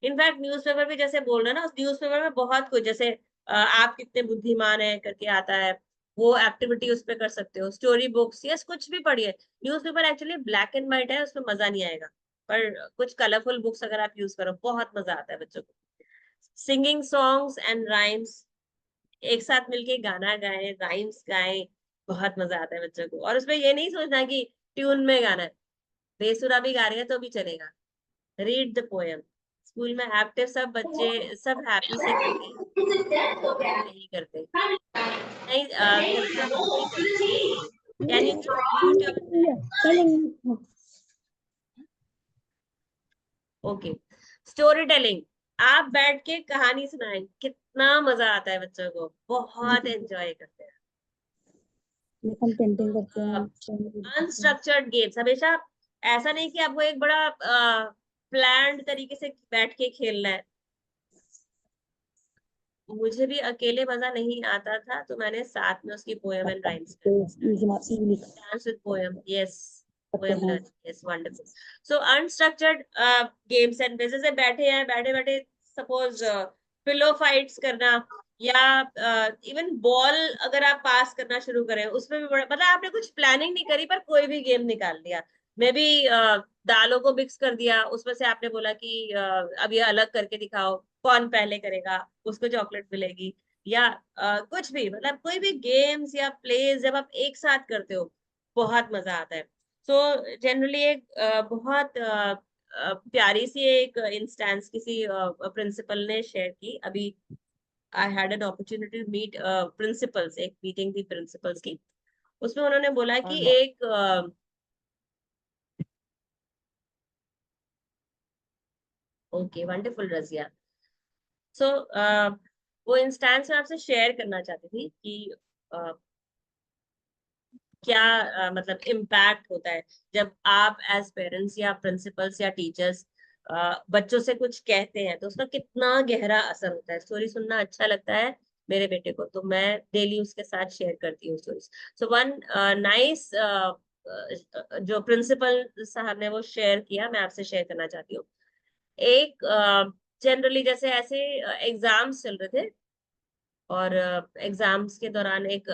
इनफैक्ट न्यूज़पेपर भी जैसे बोल रहे हैं ना, उस न्यूज़पेपर में बहुत कुछ, जैसे आप कितने बुद्धिमान है करके आता है, वो एक्टिविटी उस पे कर सकते हो। स्टोरी बुक्स, यस, कुछ भी पढ़िए। Newspaper actually black and white है, उसमें मजा नहीं आएगा, पर कुछ कलरफुल बुक्स अगर आप यूज करो, बहुत मजा आता है बच्चों को। सिंगिंग सॉन्ग्स एंड राइम्स, एक साथ मिलके गाना गाएं, राइम्स गाएं, बहुत मजा आता है बच्चों को। और उसमें ये नहीं सोचना कि ट्यून में गाना है, बेसुरा भी गा रहे हैं तो भी चलेगा। Read the poem. स्कूल में एक्टिव सब बच्चे सब हैप्पी से करते हैं, नहीं करते, नहीं करते हैं तो नहीं करते। Can you just mute your, okay. Story telling, आप बैठ के कहानी सुनाएं, कितना मजा आता है बच्चों को, बहुत एंजॉय करते हैं। पेंटिंग करते हैं। अनस्ट्रक्चर्ड गेम्स, हमेशा ऐसा नहीं कि आपको एक बड़ा प्लान्ड तरीके से बैठ के खेलना है। मुझे भी अकेले मजा नहीं आता था, तो मैंने साथ में उसकी poem and rhymes dance with poem, yes, poem learn, yes, wonderful. So unstructured games and, जैसे बैठे हैं, बैठे बैठे सपोज पिलो फाइट्स करना, या इवन बॉल अगर आप पास करना शुरू करें, उसमें भी बड़ा, मतलब आपने कुछ प्लानिंग नहीं करी पर कोई भी गेम निकाल दिया। मे बी दालों को मिक्स कर दिया, उसमें से आपने बोला कि अब ये अलग करके दिखाओ, कौन पहले करेगा उसको चॉकलेट मिलेगी, या कुछ भी, मतलब कोई भी गेम्स या प्लेज जब आप एक साथ करते हो, बहुत मजा आता है। सो जनरली एक बहुत प्यारी सी एक इंस्टेंस किसी प्रिंसिपल ने शेयर की अभी। I had an opportunity to meet principals, एक मीटिंग थी प्रिंसिपल्स की, उसमें उन्होंने बोला कि एक ओके, वंडरफुल रजिया। सो वो इंस्टेंस में आपसे शेयर करना चाहती थी कि क्या मतलब इम्पैक्ट होता है जब आप एज पेरेंट्स या प्रिंसिपल्स या टीचर्स बच्चों से कुछ कहते हैं, तो उसका कितना गहरा असर होता है। स्टोरी सुनना अच्छा लगता है मेरे बेटे को, तो मैं डेली उसके साथ शेयर करती हूँ स्टोरीज। सो वन नाइस जो प्रिंसिपल साहब ने वो शेयर किया, मैं आपसे शेयर करना चाहती हूँ। एक जनरली जैसे ऐसे एग्जाम्स चल रहे थे, और एग्जाम्स के दौरान एक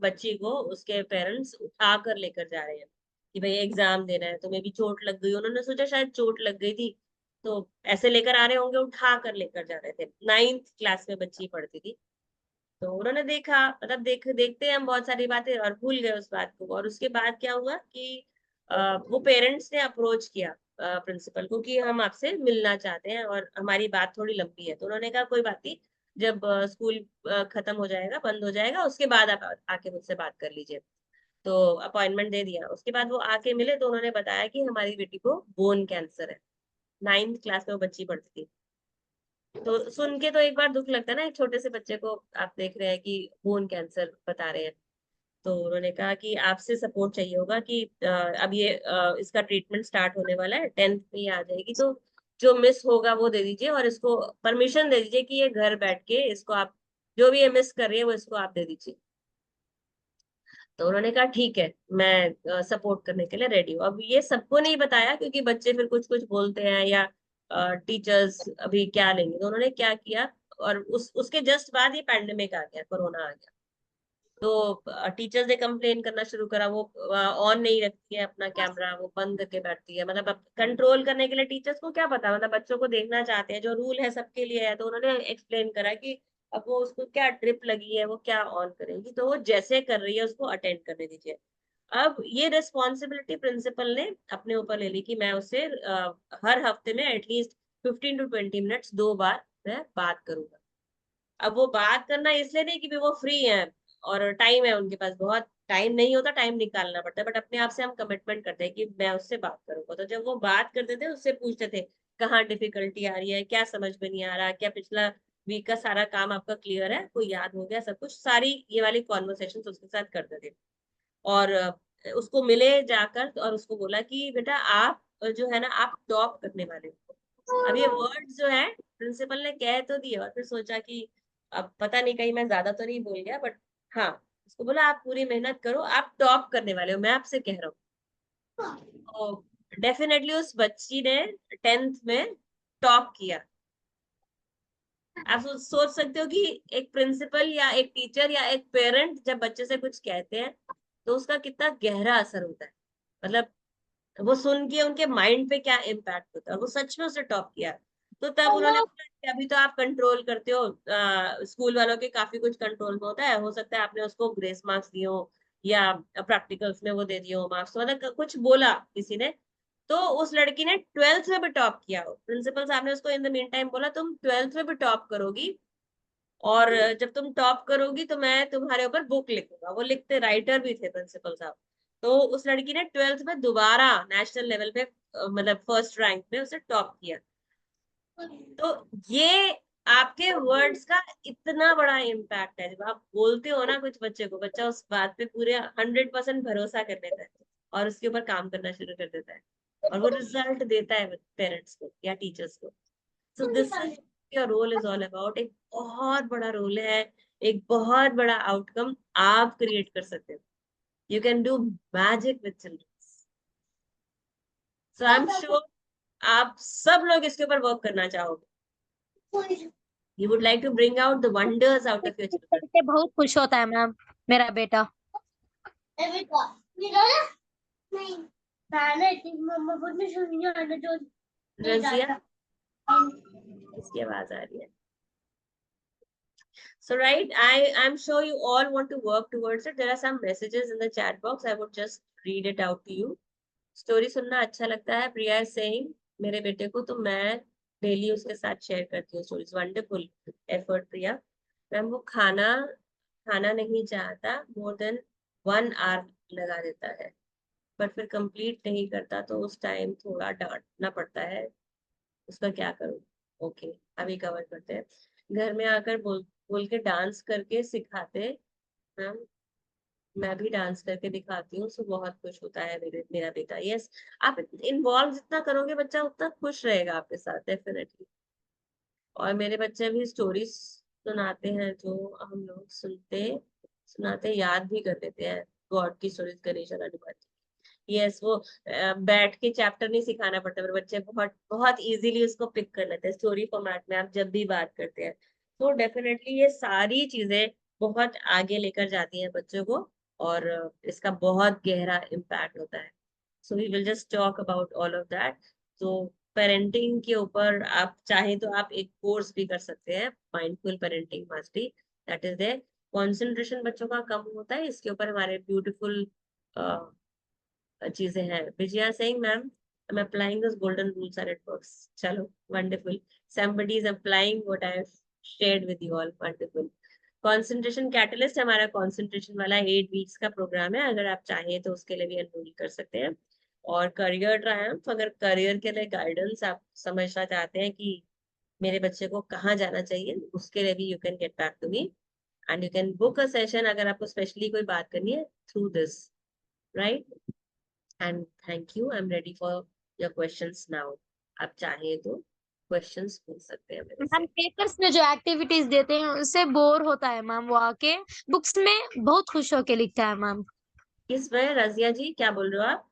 बच्ची को उसके पेरेंट्स उठा कर लेकर जा रहे हैं कि भाई एग्जाम देना है, तुम्हें भी चोट लग गई, उन्होंने सोचा शायद चोट लग गई थी, तो ऐसे लेकर आ रहे होंगे, उठा कर लेकर जा रहे थे। 9th क्लास में बच्ची पढ़ती थी। तो उन्होंने देखा, मतलब देखते हैं हम बहुत सारी बातें और भूल गए उस बात को। और उसके बाद क्या हुआ कि वो पेरेंट्स ने अप्रोच किया प्रिंसिपल को कि हम आपसे मिलना चाहते हैं और हमारी बात थोड़ी लंबी है। तो उन्होंने कहा कोई बात नहीं, जब स्कूल खत्म हो जाएगा, बंद हो जाएगा, उसके बाद आप आके मुझसे बात कर लीजिए। तो अपॉइंटमेंट दे दिया। उसके बाद वो आके मिले तो उन्होंने बताया कि हमारी बेटी को बोन कैंसर है। 9th क्लास में वो बच्ची पढ़ती थी। तो सुन के तो एक बार दुख लगता है ना, एक छोटे से बच्चे को आप देख रहे हैं कि बोन कैंसर बता रहे हैं। तो उन्होंने कहा कि आपसे सपोर्ट चाहिए होगा कि अब ये इसका ट्रीटमेंट स्टार्ट होने वाला है, 10th में ये आ जाएगी, तो जो मिस होगा वो दे दीजिए और इसको परमिशन दे दीजिए कि ये घर बैठ के इसको आप, जो भी ये मिस कर रही है वो इसको आप दे दीजिए। तो उन्होंने कहा ठीक है, मैं सपोर्ट करने के लिए रेडी हूँ। अब ये सबको नहीं बताया क्योंकि बच्चे फिर कुछ कुछ बोलते हैं या टीचर्स अभी क्या लेंगे। तो उन्होंने क्या किया, और उसके जस्ट बाद ये पैंडेमिक आ गया, कोरोना आ गया। तो टीचर्स ने कंप्लेन करना शुरू करा, वो ऑन नहीं रखती है अपना कैमरा, वो बंद करके बैठती है। मतलब अब कंट्रोल करने के लिए टीचर्स को क्या पता, मतलब बच्चों को देखना चाहते हैं, जो रूल है सबके लिए है। तो उन्होंने एक्सप्लेन करा कि अब वो उसको क्या ट्रिप लगी है, वो क्या ऑन करेगी, तो वो जैसे कर रही है उसको अटेंड करने दीजिए। अब ये रिस्पॉन्सिबिलिटी प्रिंसिपल ने अपने ऊपर ले ली कि मैं उससे हर हफ्ते में एटलीस्ट 15 to 20 मिनट्स 2 बार मैं बात करूंगा। अब वो बात करना इसलिए नहीं कि वो फ्री है और टाइम है उनके पास, बहुत टाइम नहीं होता, टाइम निकालना पड़ता है, बट अपने आप से हम कमिटमेंट करते हैं कि मैं उससे बात करूंगा। तो जब वो बात करते थे उससे पूछते थे कहाँ डिफिकल्टी आ रही है, क्या समझ में नहीं आ रहा, क्या पिछला वीक का सारा काम आपका क्लियर है, कोई याद हो गया सब कुछ, सारी ये वाली कॉन्वर्सेशन उसके साथ करते थे। और उसको मिले जाकर और उसको बोला कि बेटा आप जो है ना आप टॉप करने वाले हो। अब ये वर्ड्स जो है प्रिंसिपल ने कह तो दिए और फिर सोचा कि अब पता नहीं कहीं मैं ज्यादा तो नहीं बोल गया, बट हाँ उसको बोला आप पूरी मेहनत करो, आप टॉप करने वाले हो, मैं आपसे कह रहा हूँ। तो डेफिनेटली उस बच्ची ने 10th में टॉप किया। आप सोच सकते हो कि एक प्रिंसिपल या एक टीचर या एक पेरेंट जब बच्चे से कुछ कहते हैं तो उसका कितना गहरा असर होता है, मतलब वो सुन के उनके माइंड पे क्या इम्पैक्ट होता है। और वो सच में उसे टॉप किया। तो तब उन्होंने बोला कि अभी तो आप कंट्रोल करते हो, स्कूल वालों के काफी कुछ कंट्रोल में होता है, हो सकता है आपने उसको ग्रेस मार्क्स दिए हो या प्रैक्टिकल्स में वो दे दिए हो मार्क्स, मतलब कुछ बोला किसी ने। तो उस लड़की ने 12th में भी टॉप किया। प्रिंसिपल साहब ने उसको इन द मीन टाइम बोला तुम 12th में भी टॉप करोगी, और जब तुम टॉप करोगी तो मैं तुम्हारे ऊपर बुक लिखूंगा। वो लिखते राइटर भी थे प्रिंसिपल साहब। तो उस लड़की ने 12th में दोबारा नेशनल लेवल पे मतलब फर्स्ट रैंक में उसे टॉप किया। तो ये आपके वर्ड्स का इतना बड़ा इम्पैक्ट है। जब आप बोलते हो ना कुछ बच्चे को, बच्चा उस बात पे पूरे 100% भरोसा कर लेता है और उसके ऊपर काम करना शुरू कर देता है, और वो रिजल्ट देता है पेरेंट्स को या टीचर्स को। So this is your role is all about. एक बहुत बड़ा रोल है, एक बहुत बड़ा आउटकम आप क्रिएट कर सकते हो। You can do magic with children. So I am sure आप सब लोग इसके ऊपर वर्क करना चाहोगे। You would like to bring out the wonders out of your children. करके बहुत खुश होता है मैम मेरा बेटा। रजिया इसकी आवाज आ रही है। So right, I'm sure you all want to work towards it. There are some messages in the chat box. I would just read it out to you. Story सुनना अच्छा लगता है, प्रिया इज सेइंग मेरे बेटे को तो मैं डेली उसके साथ शेयर करती हूँ स्टोरीज। वंडरफुल एफर्ट प्रिया। मैम वो खाना खाना नहीं चाहता, मोर देन 1 आवर लगा देता है, बट फिर कंप्लीट नहीं करता तो उस टाइम थोड़ा डांटना पड़ता है, उसका क्या करूँ। ओके अभी कवर करते हैं। घर में आकर बोल के डांस करके सिखाते मैम, मैं भी डांस करके दिखाती हूँ, सो बहुत खुश होता है मेरा बेटा। यस, आप इन्वॉल्व जितना करोगे बच्चा उतना खुश रहेगा आपके साथ डेफिनेटली। और मेरे बच्चे भी स्टोरीज सुनाते हैं जो हम लोग सुनाते याद भी कर लेते हैं। गॉड की स्टोरीज, गणेश और हनुमान जी। यस, वो बैठ के चैप्टर नहीं सिखाना पड़ता, मेरे बच्चे बहुत बहुत इजीली उसको पिक कर लेते हैं स्टोरी फॉर्मेट में आप जब भी बात करते हैं। तो डेफिनेटली ये सारी चीजें बहुत आगे लेकर जाती हैं बच्चों को, और इसका बहुत गहरा इम्पैक्ट होता है। So we will just talk about all of that. तो पेरेंटिंग के ऊपर आप चाहे तो आप एक कोर्स भी कर सकते हैं, mindful parenting mastery, that is there. Concentration बच्चों का कम होता है, इसके ऊपर हमारे ब्यूटीफुल चीजें हैं। Vijaya Singh ma'am, I'm applying those golden rules and it works. चलो wonderful. Somebody is applying what I have shared with you all. Wonderful. Concentration Catalyst हमारा concentration वाला 8 weeks का प्रोग्राम है, अगर आप चाहें तो उसके लिए भी एनरोल कर सकते हैं। और करियर ट्रायम्फ, अगर करियर के लिए गाइडेंस आप समझना चाहते हैं कि मेरे बच्चे को कहाँ जाना चाहिए, उसके लिए भी you can get back to me and you can book a session अगर आपको स्पेशली कोई बात करनी है through this, right. And thank you, I am ready for your questions now. आप चाहें तो क्वेश्चंस पूछ सकते हैं मेरे से। मैम पेपर्स में जो एक्टिविटीज देते हैं उससे बोर होता है मैम, वो आके बुक्स में बहुत खुश होके लिखता है मैम। इस वजह रजिया जी क्या बोल रहे हो आप?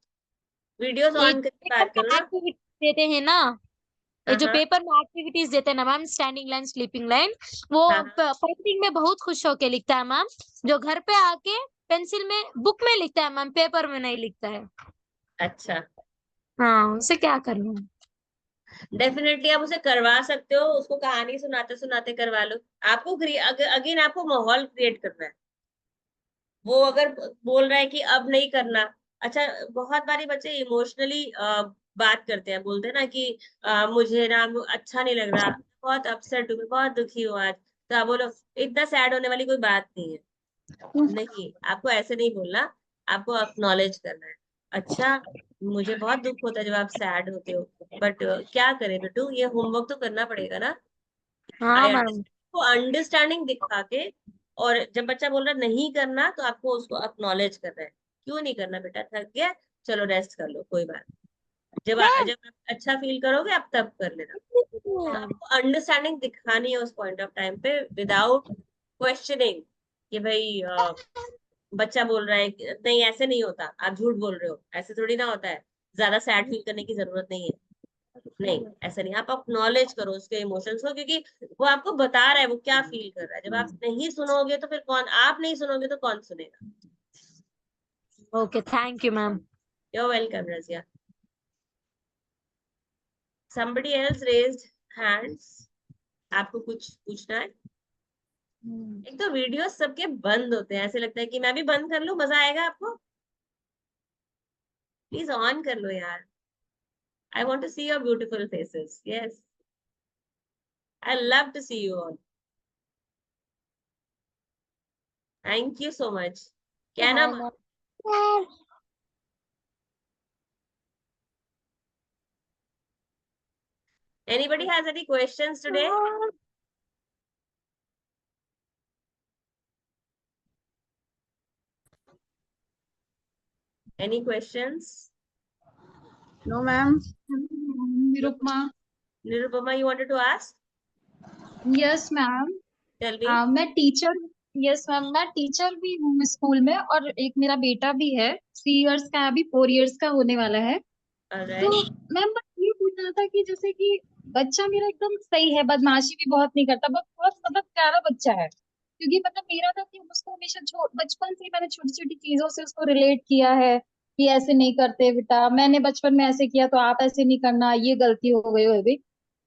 वीडियोस ये ऑन करके पेपर बात करो में ना। एक्टिविटीज देते हैं ना, ये जो हाँ पेपर में एक्टिविटीज देते हैं ना ma'am, standing line, sleeping line, वो हाँ। पेंटिंग में बहुत खुश होके लिखता है मैम। जो घर पे आके पेंसिल में बुक में लिखता है मैम, पेपर में नहीं लिखता है। अच्छा, हाँ, उसे क्या करूँ। डेफिनेटली आप उसे करवा सकते हो, उसको कहानी सुनाते सुनाते करवा लो। आपको अगेन आपको माहौल क्रिएट करना है। वो अगर बोल रहा है कि अब नहीं करना, अच्छा बहुत बारी बच्चे इमोशनली बात करते हैं, बोलते हैं ना कि मुझे ना अच्छा नहीं लग रहा, बहुत अपसेट हूँ, मैं बहुत दुखी हूँ आज। तो आप बोलो इतना सैड होने वाली कोई बात नहीं है। नहीं, आपको ऐसे नहीं बोलना, आपको एक्नॉलेज करना है। अच्छा मुझे बहुत दुख होता है जब आप सैड होते हो, बट क्या करें बेटू, ये होमवर्क तो करना पड़ेगा ना। हाँ आई मैम। अंडरस्टैंड को अंडरस्टैंडिंग दिखा के, और जब बच्चा बोल रहा नहीं करना तो आपको उसको एक्नॉलेज करना है। क्यों नहीं करना बेटा, थक गया, चलो रेस्ट कर लो, कोई बात नहीं। जब आप अच्छा फील करोगे आप तब कर लेना। तो आपको अंडरस्टैंडिंग दिखानी है उस पॉइंट ऑफ टाइम पे, विदाउट क्वेश्चनिंग कि भाई बच्चा बोल रहा है नहीं ऐसे नहीं होता, आप झूठ बोल रहे हो, ऐसे थोड़ी ना होता है, ज्यादा सैड फील करने की जरूरत नहीं है। नहीं, ऐसा नहीं, आप अक्नॉलेज करो उसके इमोशंस को, क्योंकि वो आपको बता रहा है वो क्या फील कर रहा है। जब आप नहीं सुनोगे तो फिर कौन, आप नहीं सुनोगे तो कौन सुनेगा। Okay, thank you ma'am. You're welcome, Razia. Somebody else raised hands. आपको कुछ पूछना है? एक तो वीडियो सबके बंद होते हैं, ऐसे लगता है कि मैं भी बंद कर लूं, मजा आएगा आपको। प्लीज ऑन कर लो यार। I want to see your beautiful faces. Yes. I love to see you all. Thank you so much. क्या नाम है? Anybody has any questions today? Any questions? No, ma'am. Nirupma. Nirupama, you wanted to ask? Yes, ma'am. Tell me. मैं teacher yes ma'am, मैं teacher भी हूँ school में, और एक मेरा बेटा भी है, 3 इयर्स का है, अभी 4 इयर्स का होने वाला है। All तो right. मैम बस ये पूछना था कि जैसे कि बच्चा मेरा एकदम सही है, बदमाशी भी बहुत नहीं करता, बस बहुत मतलब प्यारा बच्चा है। क्योंकि मतलब मेरा था कि उसको हमेशा बचपन से ही मैंने छोटी छोटी चीजों से उसको रिलेट किया है कि ऐसे नहीं करते बेटा, मैंने बचपन में ऐसे किया तो आप ऐसे नहीं करना, ये गलती हो गई हो गई।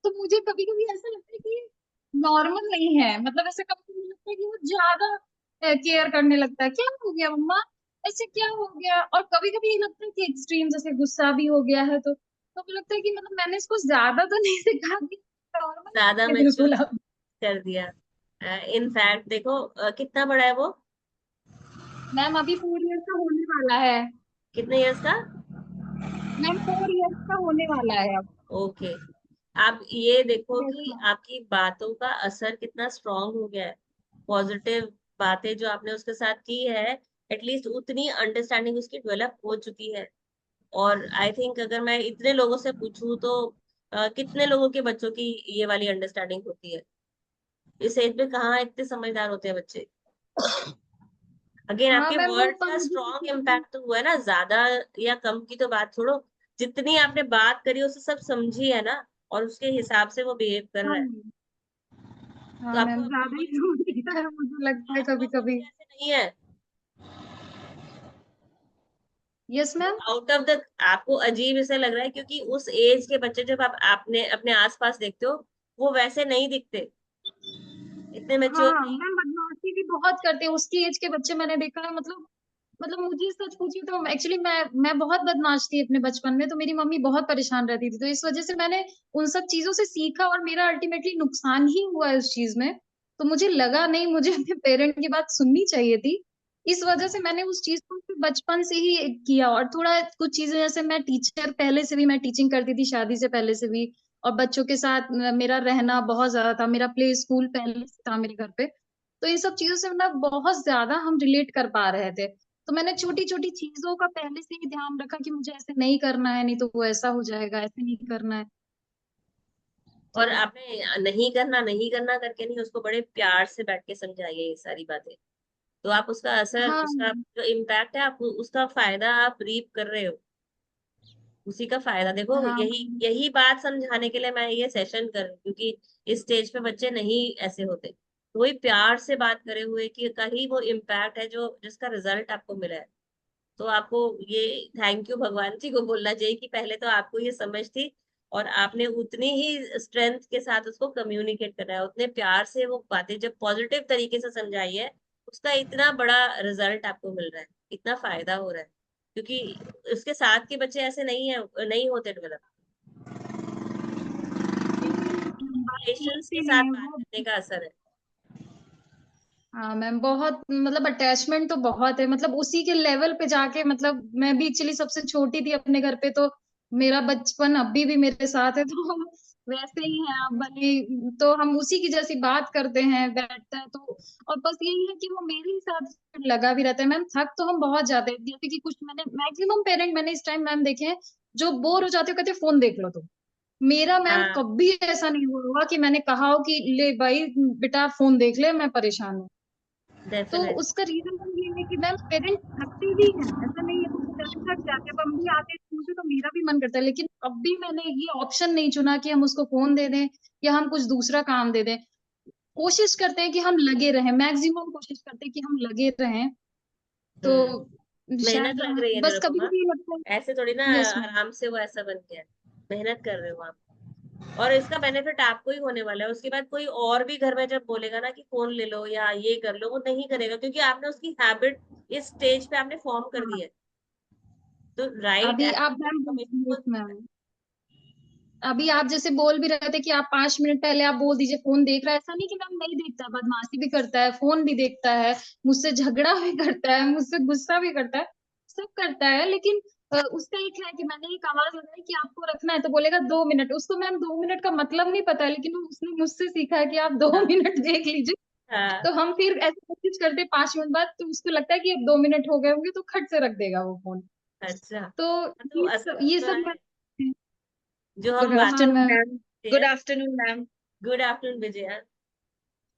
तो मुझे कभी कभी ऐसा लगता है कि नॉर्मल नहीं है, मतलब ऐसे कभी कभी लगता है कि वो ज्यादा केयर करने लगता है, क्या हो गया मम्मा, ऐसे क्या हो गया। और कभी कभी ये लगता है कि एक्सट्रीम जैसे गुस्सा भी हो गया है, तो मुझे लगता है कि मतलब मैंने इसको ज्यादा तो नहीं सिखा कि नॉर्मल ज्यादा है मैच्योर बिल्कुल अब। कर दिया। इनफैक्ट देखो कितना बड़ा है वो? मैम अभी 4 इयर्स का होने वाला है। कितने इयर्स का? मैम 4 इयर्स का होने वाला है अब। ओके। आप ये देखो यस कि मैम। आपकी बातों का असर कितना स्ट्रांग हो गया है। पॉजिटिव बातें जो आपने उसके साथ की है, एटलीस्ट उतनी अंडरस्टैंडिंग उसकी डेवलप हो चुकी है। और आई थिंक अगर मैं इतने लोगों से पूछूं तो कितने लोगों के बच्चों की ये वाली अंडरस्टैंडिंग होती है। इस एज में कहाँ इतने समझदार होते हैं बच्चे। अगेन हाँ आपके मैम वो वर्ड्स पर का स्ट्रॉन्ग मुझे इम्पैक्ट तो हुआ है ना, ज्यादा या कम की तो बात छोड़ो, जितनी आपने बात करी उससे सब समझी है ना, और उसके हिसाब से वो बिहेव कर रहा हाँ है। तो हाँ आपको मैम ज्यादा ही अप्रोच छोड़ देता है मुझे लगता है कभी आसपास के कभी। बच्चे ऐसे नहीं है। यस वो मैम। आउट ऑफ द, आपको अजीब इसे लग रहा है क्योंकि उस एज के बच्चे जब आप आपने अपने आसपास देखते हो वो वैसे नहीं दिखते, इतने मेच्योर हाँ नहीं। मैम बदमाशी भी बहुत करते हैं उसकी एज के बच्चे, मैंने देखा है। मतलब मुझे सच पूछिए तो एक्चुअली मैं बहुत बदमाश थी अपने बचपन में, तो मेरी मम्मी बहुत परेशान रहती थी, तो इस वजह से मैंने उन सब चीजों से सीखा, और मेरा अल्टीमेटली नुकसान ही हुआ है उस चीज में। तो मुझे लगा नहीं, मुझे अपने पेरेंट की बात सुननी चाहिए थी। इस वजह से मैंने उस चीज को फिर बचपन से ही किया। और थोड़ा कुछ चीजें जैसे मैं टीचर पहले से भी मैं टीचिंग करती थी शादी से पहले से भी, और बच्चों के साथ मेरा रहना बहुत ज्यादा था, मेरा प्ले स्कूल पहले से था मेरे घर पे। तो इन सब चीजों से ना बहुत ज्यादा हम रिलेट कर पा रहे थे। तो मैंने छोटी छोटी चीजों का पहले से ही ध्यान रखा कि मुझे ऐसे नहीं करना है, नहीं तो वो ऐसा हो जाएगा, ऐसे नहीं करना है। और तो आपने नहीं करना करके नहीं, उसको बड़े प्यार से बैठ के समझाइए ये सारी बातें। तो आप उसका असर, हाँ उसका जो इम्पैक्ट है, आप उसका फायदा आप रीप कर रहे हो, उसी का फायदा देखो। हाँ यही यही बात समझाने के लिए मैं ये सेशन कर रही हूँ, क्योंकि इस स्टेज पे बच्चे नहीं ऐसे होते। तो वही प्यार से बात करे हुए कि कहीं वो इम्पैक्ट है जो जिसका रिजल्ट आपको मिला है। तो आपको ये थैंक यू भगवान जी को बोलना चाहिए कि पहले तो आपको ये समझ थी, और आपने उतनी ही स्ट्रेंथ के साथ उसको कम्युनिकेट करना है, उतने प्यार से वो बातें जब पॉजिटिव तरीके से समझाई है, उसका इतना बड़ा रिजल्ट आपको मिल रहा है, इतना फायदा हो रहा है। क्योंकि उसके साथ के बच्चे ऐसे नहीं है, नहीं होते डेवलप। पेशेंस के होते साथ हैं बात वो। करने का असर है। हाँ मैम बहुत मतलब अटैचमेंट तो बहुत है, मतलब उसी के लेवल पे जाके, मतलब मैं भी एक्चुअली सबसे छोटी थी अपने घर पे, तो मेरा बचपन अभी भी मेरे साथ है। तो वैसे ही हैं आप भले, तो हम उसी की जैसी बात करते हैं, बैठते हैं तो। और बस यही है कि वो मेरे ही साथ लगा भी रहता है। मैम थक तो हम बहुत जाते हैं, जैसे कि कुछ मैंने मैक्सिमम पेरेंट मैंने इस टाइम मैम देखे हैं जो बोर हो जाते हो, कहते फोन देख लो। तो मेरा मैम हाँ कभी ऐसा नहीं हुआ होगा कि मैंने कहा हो कि ले भाई बेटा फोन देख ले, मैं परेशान हूँ। तो डेफिनेट। उसका रीजन ये है कि मैम पेरेंट्स थकते भी हैं, ऐसा नहीं है, कुछ पेरेंट्स थक जाते हैं। अब हम भी आते हैं स्कूल से तो मेरा भी मन करता है, लेकिन कभी मैंने ये ऑप्शन नहीं चुना कि हम उसको फोन दे दें या हम कुछ दूसरा काम दे दें। कोशिश करते हैं कि हम लगे रहें, मैक्सिमम कोशिश करते हैं कि हम लगे रहें। तो मेहनत शायद लग रही है बस कभी निरुपमा, कभी लगता ऐसे थोड़ी ना है। Yes ma'am. आराम से वो ऐसा बन गया है। मेहनत कर रहे हो आप, और इसका बेनिफिट आपको ही होने वाला है। उसके बाद कोई और भी घर में जब बोलेगा ना कि फोन ले लो या ये कर लो, वो नहीं करेगा, क्योंकि आपने उसकी हैबिट इस स्टेज पे आपने फॉर्म कर दी है। तो राइट अभी आप इन्फॉर्मेशन मैम, को। मैम अभी आप जैसे बोल भी रहे थे कि आप 5 मिनट पहले आप बोल दीजिए फोन देख रहा है, ऐसा नहीं कि मैम नहीं देखता है, बदमाशी भी करता है, फोन भी देखता है, मुझसे झगड़ा भी करता है, मुझसे गुस्सा भी करता है, सब करता है। लेकिन उसका एक है कि मैंने एक आवाज लगाई कि आपको रखना है तो बोलेगा 2 मिनट। उसको मैम 2 मिनट का मतलब नहीं पता है, लेकिन उसने मुझसे सीखा है कि आप दो हाँ मिनट देख लीजिए। हाँ। तो हम फिर ऐसे कोशिश करते 5 मिनट बाद, तो उसको लगता है कि अब 2 मिनट हो गए होंगे तो खट से रख देगा वो फोन। अच्छा, तो तो असर ये तो सब है मैं, जो Good हम बात हाँ afternoon, मैम। ma'am. करते Good हैं। afternoon, ma'am. Good afternoon Vijaya.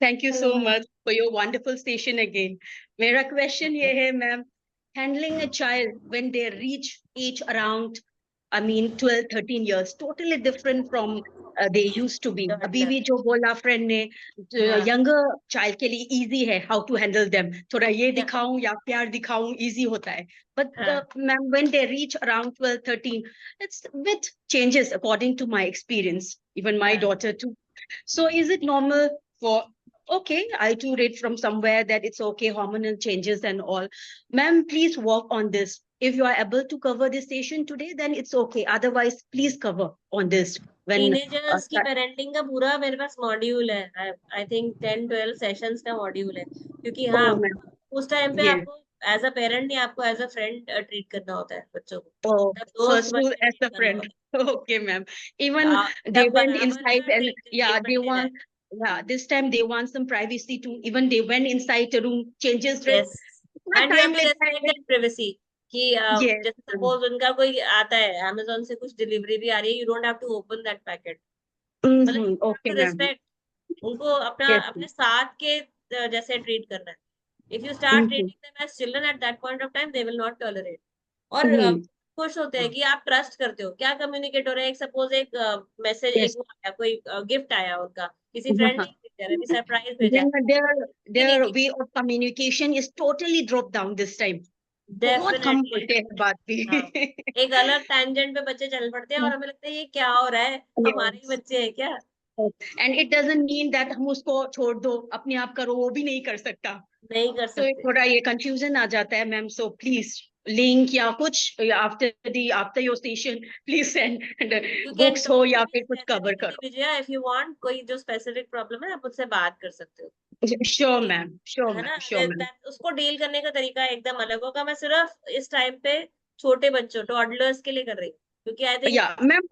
Thank you hello so ma'am. much for your wonderful station again. मेरा question ये है, ma'am, handling a child when they reach age around, I mean, 12, 13 years, totally different from they used to be. अभी भी जो बोला friend ने, हाँ younger child के लिए easy है how to handle them. थोड़ा ये या- दिखाऊं या प्यार दिखाऊं easy होता है. But हाँ ma'am, when they reach around 12, 13, it's with changes according to my experience. Even my हाँ daughter too. So is it normal for, okay, I too read from somewhere that it's okay, hormonal changes and all. Ma'am, please work on this. If you are able to cover this station today, then it's okay. Otherwise, please cover on this. When teenagers की parenting का पूरा मेरे पास module है। I think 10-12 sessions का module है, क्योंकि हाँ oh, ma'am, उस टाइम पे yes. आपको एज अ पेरेंट नहीं, आपको एज अ फ्रेंड ट्रीट करना होता है बच्चों को, Oh, तब दोस्त first बन rule के as ट्रीट a करना friend. होता Okay, ma'am. है। Even they तब went बराबर inside का and yeah, they ट्रीटमेंट देना है। want, yeah, this time they want some privacy too. Even they went inside a room, changes dress. Yes, इतना and you have time to लेता respect है. That privacy कि Yes. जैसे सपोज उनका कोई आता है अमेजोन से, कुछ डिलीवरी भी आ रही है, you don't have to open that packet. मतलब Mm-hmm. You have Okay, to ma'am. Respect उनको, अपना Yes. अपने साथ के जैसे ट्रीट करना है। If you start Mm-hmm. Treating them as children at that point of time, they will not tolerate. और Mm-hmm. खुश होते हैं कि आप ट्रस्ट करते हो, क्या कम्युनिकेट हो रहा है। एक सपोज एक मैसेज, Yes. एक वो आया, कोई गिफ्ट आया उनका, किसी फ्रेंड ने भेजा है, सरप्राइज भेजा है, Their easily way of communication is totally dropped down this time. बहुत कम डेफिनेटली। बोलते हैं बात हाँ, भी. एक अलग टैंजेंट पे बच्चे चल पड़ते हैं और हमें लगता है ये क्या हो रहा है, हमारे ही Yes. बच्चे हैं क्या। And it doesn't mean that हम उसको छोड़ दो, अपने आप करो, वो भी नहीं कर सकता. नहीं कर तो सकते। थोड़ा ये confusion आ जाता है, मैम. So please link या कुछ after your station, please send you can books talk हो टू या मी फिर कुछ cover स्पेसिफिकली करो. विजया, इफ यू वांट कोई जो स्पेसिफिक प्रॉब्लम है आप मुझसे बात कर सकते हो। Sure, ma'am. Sure, है ma'am. ना, Sure, ma'am. उसको डील करने का तरीका एकदम अलग होगा। मैं सिर्फ इस टाइम पे छोटे बच्चों, टॉडलर्स के लिए कर रही हूँ, क्योंकि आई थिंक या ma'am,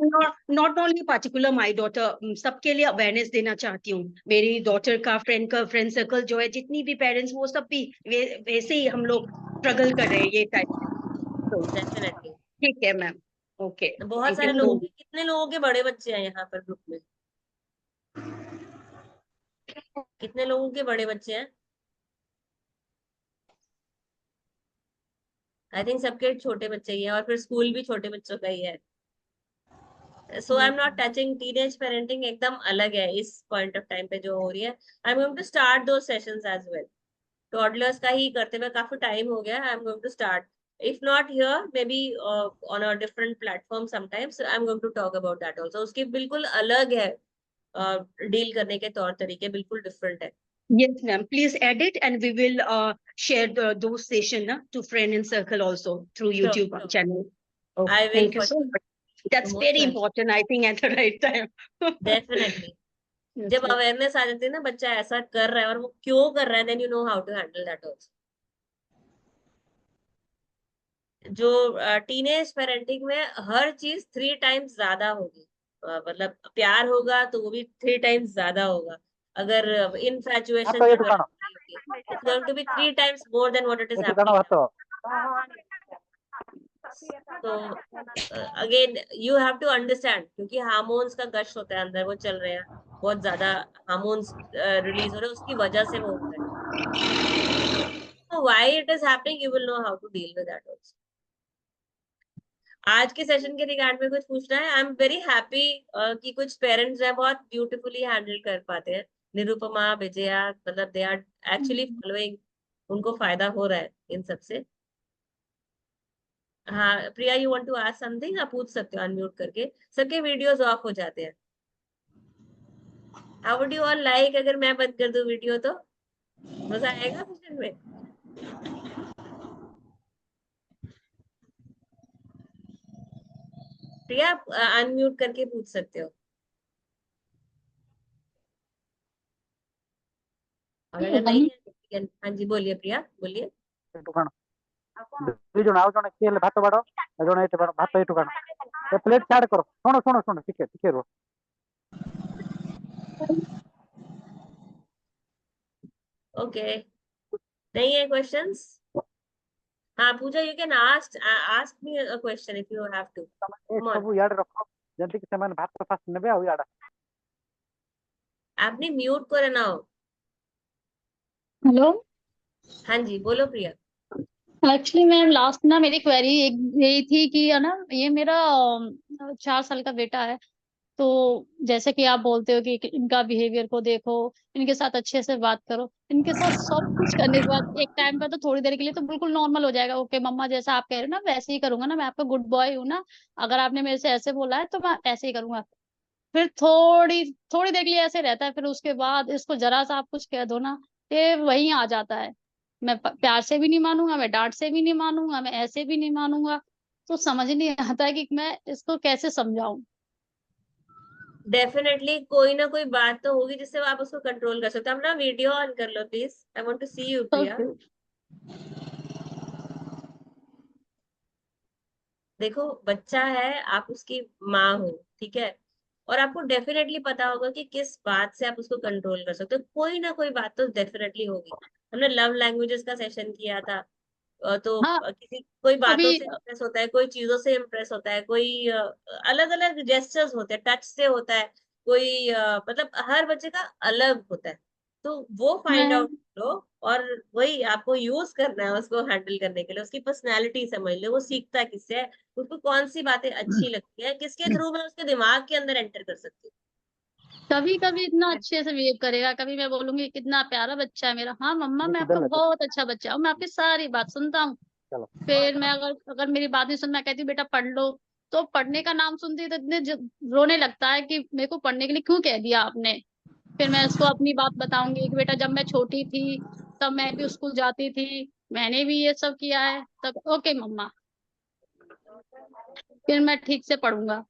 not only particular my daughter, सबके लिए अवेयरनेस देना चाहती हूँ. मेरी डॉटर का फ्रेंड सर्कल जो है, जितनी भी पेरेंट्स, वो सब भी वैसे ही हम लोग स्ट्रगल कर रहे हैं ये टाइप से. तो डेफिनेटली ठीक है मैम. ओके, बहुत थैंक यू सारे सो लोगों के, मच. कितने लोगों के बड़े बच्चे हैं यहाँ पर ग्रुप में, कितने लोगों के बड़े बच्चे हैं। आई थिंक सबके छोटे बच्चे ही हैं, और फिर स्कूल भी छोटे बच्चों का ही है। So I am not touching teenage parenting, एकदम अलग है इस पॉइंट ऑफ टाइम पे जो हो रही है। I am going to start दो सेशंस एज वेल। टॉडलर्स का ही करते हुए काफी टाइम हो गया, I am going to start, if not here maybe on a different platform sometimes, I am going to talk about that also. उसकी बिल्कुल अलग है, डील करने के तौर तरीके बिल्कुल डिफरेंट है। Yes, ma'am. Please add it, and we will share those session to friend and circle also through sure YouTube sure, channel. Okay, I will thank you for so sure, much. That's most very welcome. important, I think, at the right time. Definitely, Yes, जब ma'am. Awareness आ जाती है ना, बच्चा ऐसा कर रहा है और वो क्यों कर रहा है, then you know how to handle that also. जो टीनेज पेरेंटिंग में हर चीज 3 टाइम्स ज्यादा होगी, मतलब प्यार होगा तो वो भी 3 times ज्यादा होगा. अगर infatuation भातो जो एटुकानो होगी, it's going to be 3 times more than what it is एटुकानो happening now. भातो तो again you have to understand, क्योंकि हार्मोन्स का गश होता है अंदर, वो चल रहे हैं, बहुत ज्यादा हार्मोन्स रिलीज हो रहे हैं, उसकी वजह से वो हो रहा है. तो why it is happening, you will know how to deal with that also. आज के सेशन के रिगार्ड में कुछ पूछना है? आई एम वेरी हैप्पी कि कुछ पेरेंट्स हैं बहुत ब्यूटीफुली हैंडल कर पाते हैं. निरुपमा, विजया, मतलब दे आर एक्चुअली फॉलोइंग, उनको फायदा हो रहा है इन सब से. हाँ Priya, you want to ask something? आप पूछ सकते हो अनम्यूट करके, सबके वीडियोस ऑफ हो जाते हैं. How would you all like अगर मैं बंद कर दूं वीडियो, तो मजा आएगा सेशन में? प्रिया, आप अनम्यूट करके पूछ सकते हो. और अगर नहीं है, हाँ जी बोलिए प्रिया, बोलिए. एटुकानो दुई जण आउ जण किए भातो बाड़ो जण एटे बाड़ो भातो एटुकानो ए प्लेट छाड़ करो. सुनो सुनो सुनो ठीक है रो. ओके, नहीं है क्वेश्चंस? हाँ Pooja, you can ask me a question if you have to. ए कम ऑन. सब याड रखो जंती कि सेमान भातो फास्ट नेबे आउ याडा. आपने म्यूट करे ना हो. हेलो, हाँ जी बोलो प्रिया. एक्चुअली मैम लास्ट ना मेरी क्वेरी एक यही थी कि है ना, ये मेरा 4 साल का बेटा है। तो जैसे कि आप बोलते हो कि इनका बिहेवियर को देखो, इनके साथ अच्छे से बात करो, इनके साथ सब कुछ करने के बाद एक टाइम पर तो थोड़ी देर के लिए तो बिल्कुल नॉर्मल हो जाएगा। ओके मम्मा, जैसा आप कह रहे हो ना वैसे ही करूंगा ना, मैं आपका गुड बॉय हूँ ना, अगर आपने मेरे से ऐसे बोला है तो मैं ऐसे ही करूंगा। फिर थोड़ी थोड़ी देर के लिए ऐसे रहता है, फिर उसके बाद इसको जरा सा आप कुछ कह दो ना, ये वहीं आ जाता है। मैं प्यार से भी नहीं मानूंगा, मैं डांट से भी नहीं मानूंगा, मैं ऐसे भी नहीं मानूंगा। तो समझ नहीं आता है कि मैं इसको कैसे समझाऊं। डेफिनेटली कोई ना कोई बात तो होगी जिससे आप उसको कंट्रोल कर सकते हो. अपना वीडियो ऑन कर लो please, I want to see you Priya. तो देखो बच्चा है, आप उसकी माँ हो, ठीक है, और आपको डेफिनेटली पता होगा कि किस बात से आप उसको कंट्रोल कर सकते हो. कोई ना कोई बात तो डेफिनेटली होगी. हमने लव लैंग्वेजेस का सेशन किया था. तो हाँ, किसी कोई बातों अभी से इम्प्रेस होता है, कोई चीजों से इम्प्रेस होता है, कोई अलग अलग जेस्चर्स होते हैं, टच से होता है, कोई मतलब हर बच्चे का अलग होता है. तो वो फाइंड मैं आउट लो, और वही आपको यूज करना है उसको हैंडल करने के लिए. उसकी पर्सनैलिटी समझ लो, वो सीखता किससे है, उसको कौन सी बातें अच्छी लगती है, किसके थ्रू मैं उसके दिमाग के अंदर एंटर कर सकती हूँ. कभी कभी इतना अच्छे से बिहेव करेगा, कभी मैं बोलूंगी कितना प्यारा बच्चा है मेरा, हाँ मम्मा मैं आपका बहुत अच्छा बच्चा हूँ, मैं आपकी सारी बात सुनता हूँ। चलो फिर मैं अगर अगर मेरी बात नहीं सुन, मैं कहती हूँ बेटा पढ़ लो, तो पढ़ने का नाम सुनती है तो इतने रोने लगता है कि मेरे को पढ़ने के लिए क्यों कह दिया आपने। फिर मैं इसको अपनी बात बताऊंगी कि बेटा जब मैं छोटी थी तब मैं भी स्कूल जाती थी, मैंने भी ये सब किया है, तब ओके मम्मा, फिर मैं ठीक से पढ़ूंगा।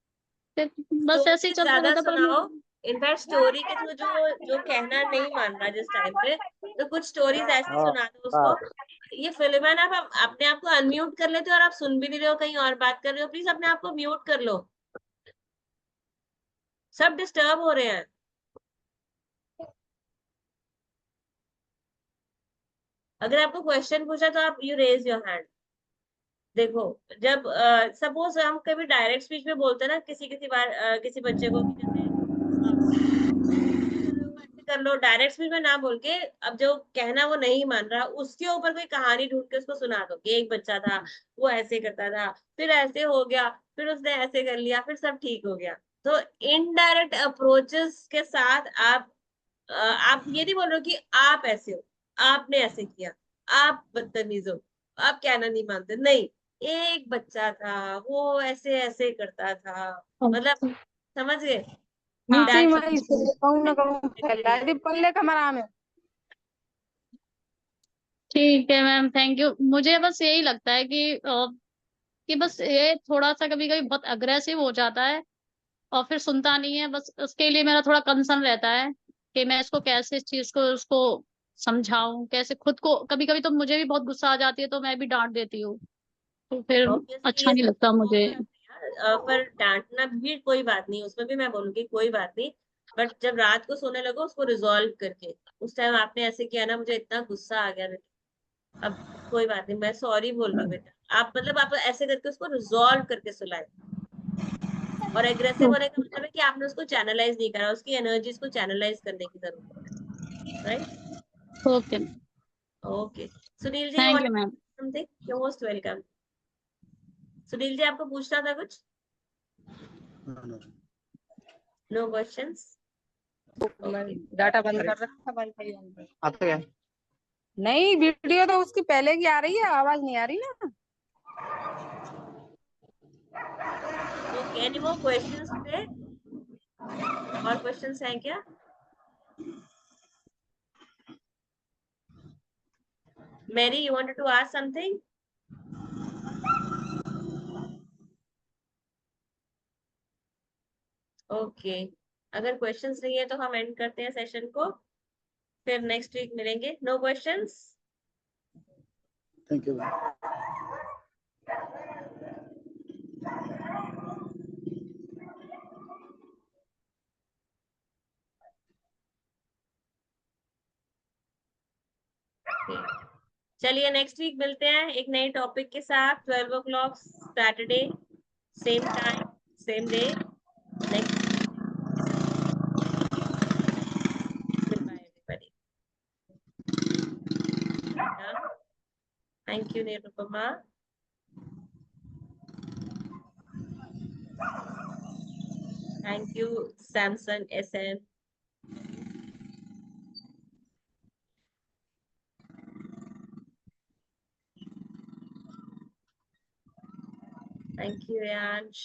फिर बस ऐसे ही स्टोरीज चलता ज्यादा रहता, पर सुनाओ. इनफैक्ट स्टोरी के थ्रू जो जो कहना नहीं मान रहा जिस टाइम पे, तो कुछ स्टोरीज ऐसी हां सुना दो उसको. ये फिल्म है ना, आप अपने आप को अनम्यूट कर लेते हो, और आप सुन भी नहीं रहे हो, कहीं और बात कर रहे हो, प्लीज अपने आप को म्यूट कर लो, सब डिस्टर्ब हो रहे हैं. अगर आपको क्वेश्चन पूछा तो आप यू रेज योर हैंड. देखो, जब सपोज हम कभी डायरेक्ट स्पीच में बोलते हैं ना, किसी किसी बार किसी बच्चे को कि जैसे ऐसे कर लो, डायरेक्ट स्पीच में ना बोल के, अब जो कहना वो नहीं मान रहा, उसके ऊपर कोई कहानी ढूंढ के उसको सुना दो कि एक बच्चा था, वो ऐसे करता था, फिर ऐसे हो गया, फिर उसने ऐसे कर लिया, फिर सब ठीक हो गया. तो इनडायरेक्ट अप्रोचेस के साथ आप ये नहीं बोल रहे हो कि आप ऐसे हो, आपने ऐसे किया, आप बदतमीज हो, आप कहना नहीं मानते, नहीं, एक बच्चा था वो ऐसे ऐसे करता था, मतलब समझ गए. नीचे That's वही से कहूँ ना कहूँ फैला दी पल्ले कमरा में। ठीक है मैम, थैंक यू। मुझे बस यही लगता है कि बस ये थोड़ा सा कभी कभी बहुत अग्रेसिव हो जाता है और फिर सुनता नहीं है, बस उसके लिए मेरा थोड़ा कंसर्न रहता है कि मैं इसको कैसे इस चीज को उसको समझाऊं, कैसे खुद को, कभी कभी तो मुझे भी बहुत गुस्सा आ जाती है तो मैं भी डांट देती हूँ, तो फिर ऑब्वियसली अच्छा ये नहीं सब लगता तो मुझे। होगा यार. पर डांटना भी कोई बात नहीं, उसमें भी मैं बोलूंगी कोई बात नहीं, बट जब रात को सोने लगो उसको रिजॉल्व करके। उस टाइम आपने ऐसे किया ना, मुझे इतना गुस्सा आ गया बेटा। अब कोई बात नहीं, मैं सॉरी बोल रही हूँ बेटा। आप मतलब आप ऐसे करके उसको रिजॉल्व करके सुलाए। और एग्रेसिव होने का मतलब है कि आपने उसको चैनलाइज नहीं करा, उसकी एनर्जीज को चैनलाइज करने की जरूरत है, right? Okay, okay Sunil ji, thank you ma'am. Something, you most welcome. Sunil ji आपको पूछना था कुछ? Know questions? डाटा बंद कर रखा, वाईफाई ऑन कर। आता क्या? नहीं, वीडियो तो उसकी पहले की आ रही है, आवाज नहीं आ रही ना। Okay, any more questions today? और क्वेश्चंस हैं क्या? Mary, you wanted to ask something? Okay, अगर क्वेश्चंस नहीं है तो हम एंड करते हैं सेशन को, फिर नेक्स्ट वीक मिलेंगे। No questions? Thank you. चलिए नेक्स्ट वीक मिलते हैं एक नए टॉपिक के साथ, 12 o'clock Saturday, same time same day. Next bye everybody. Thank you Nirupama. Thank you Samsung SM। Thank you यांश।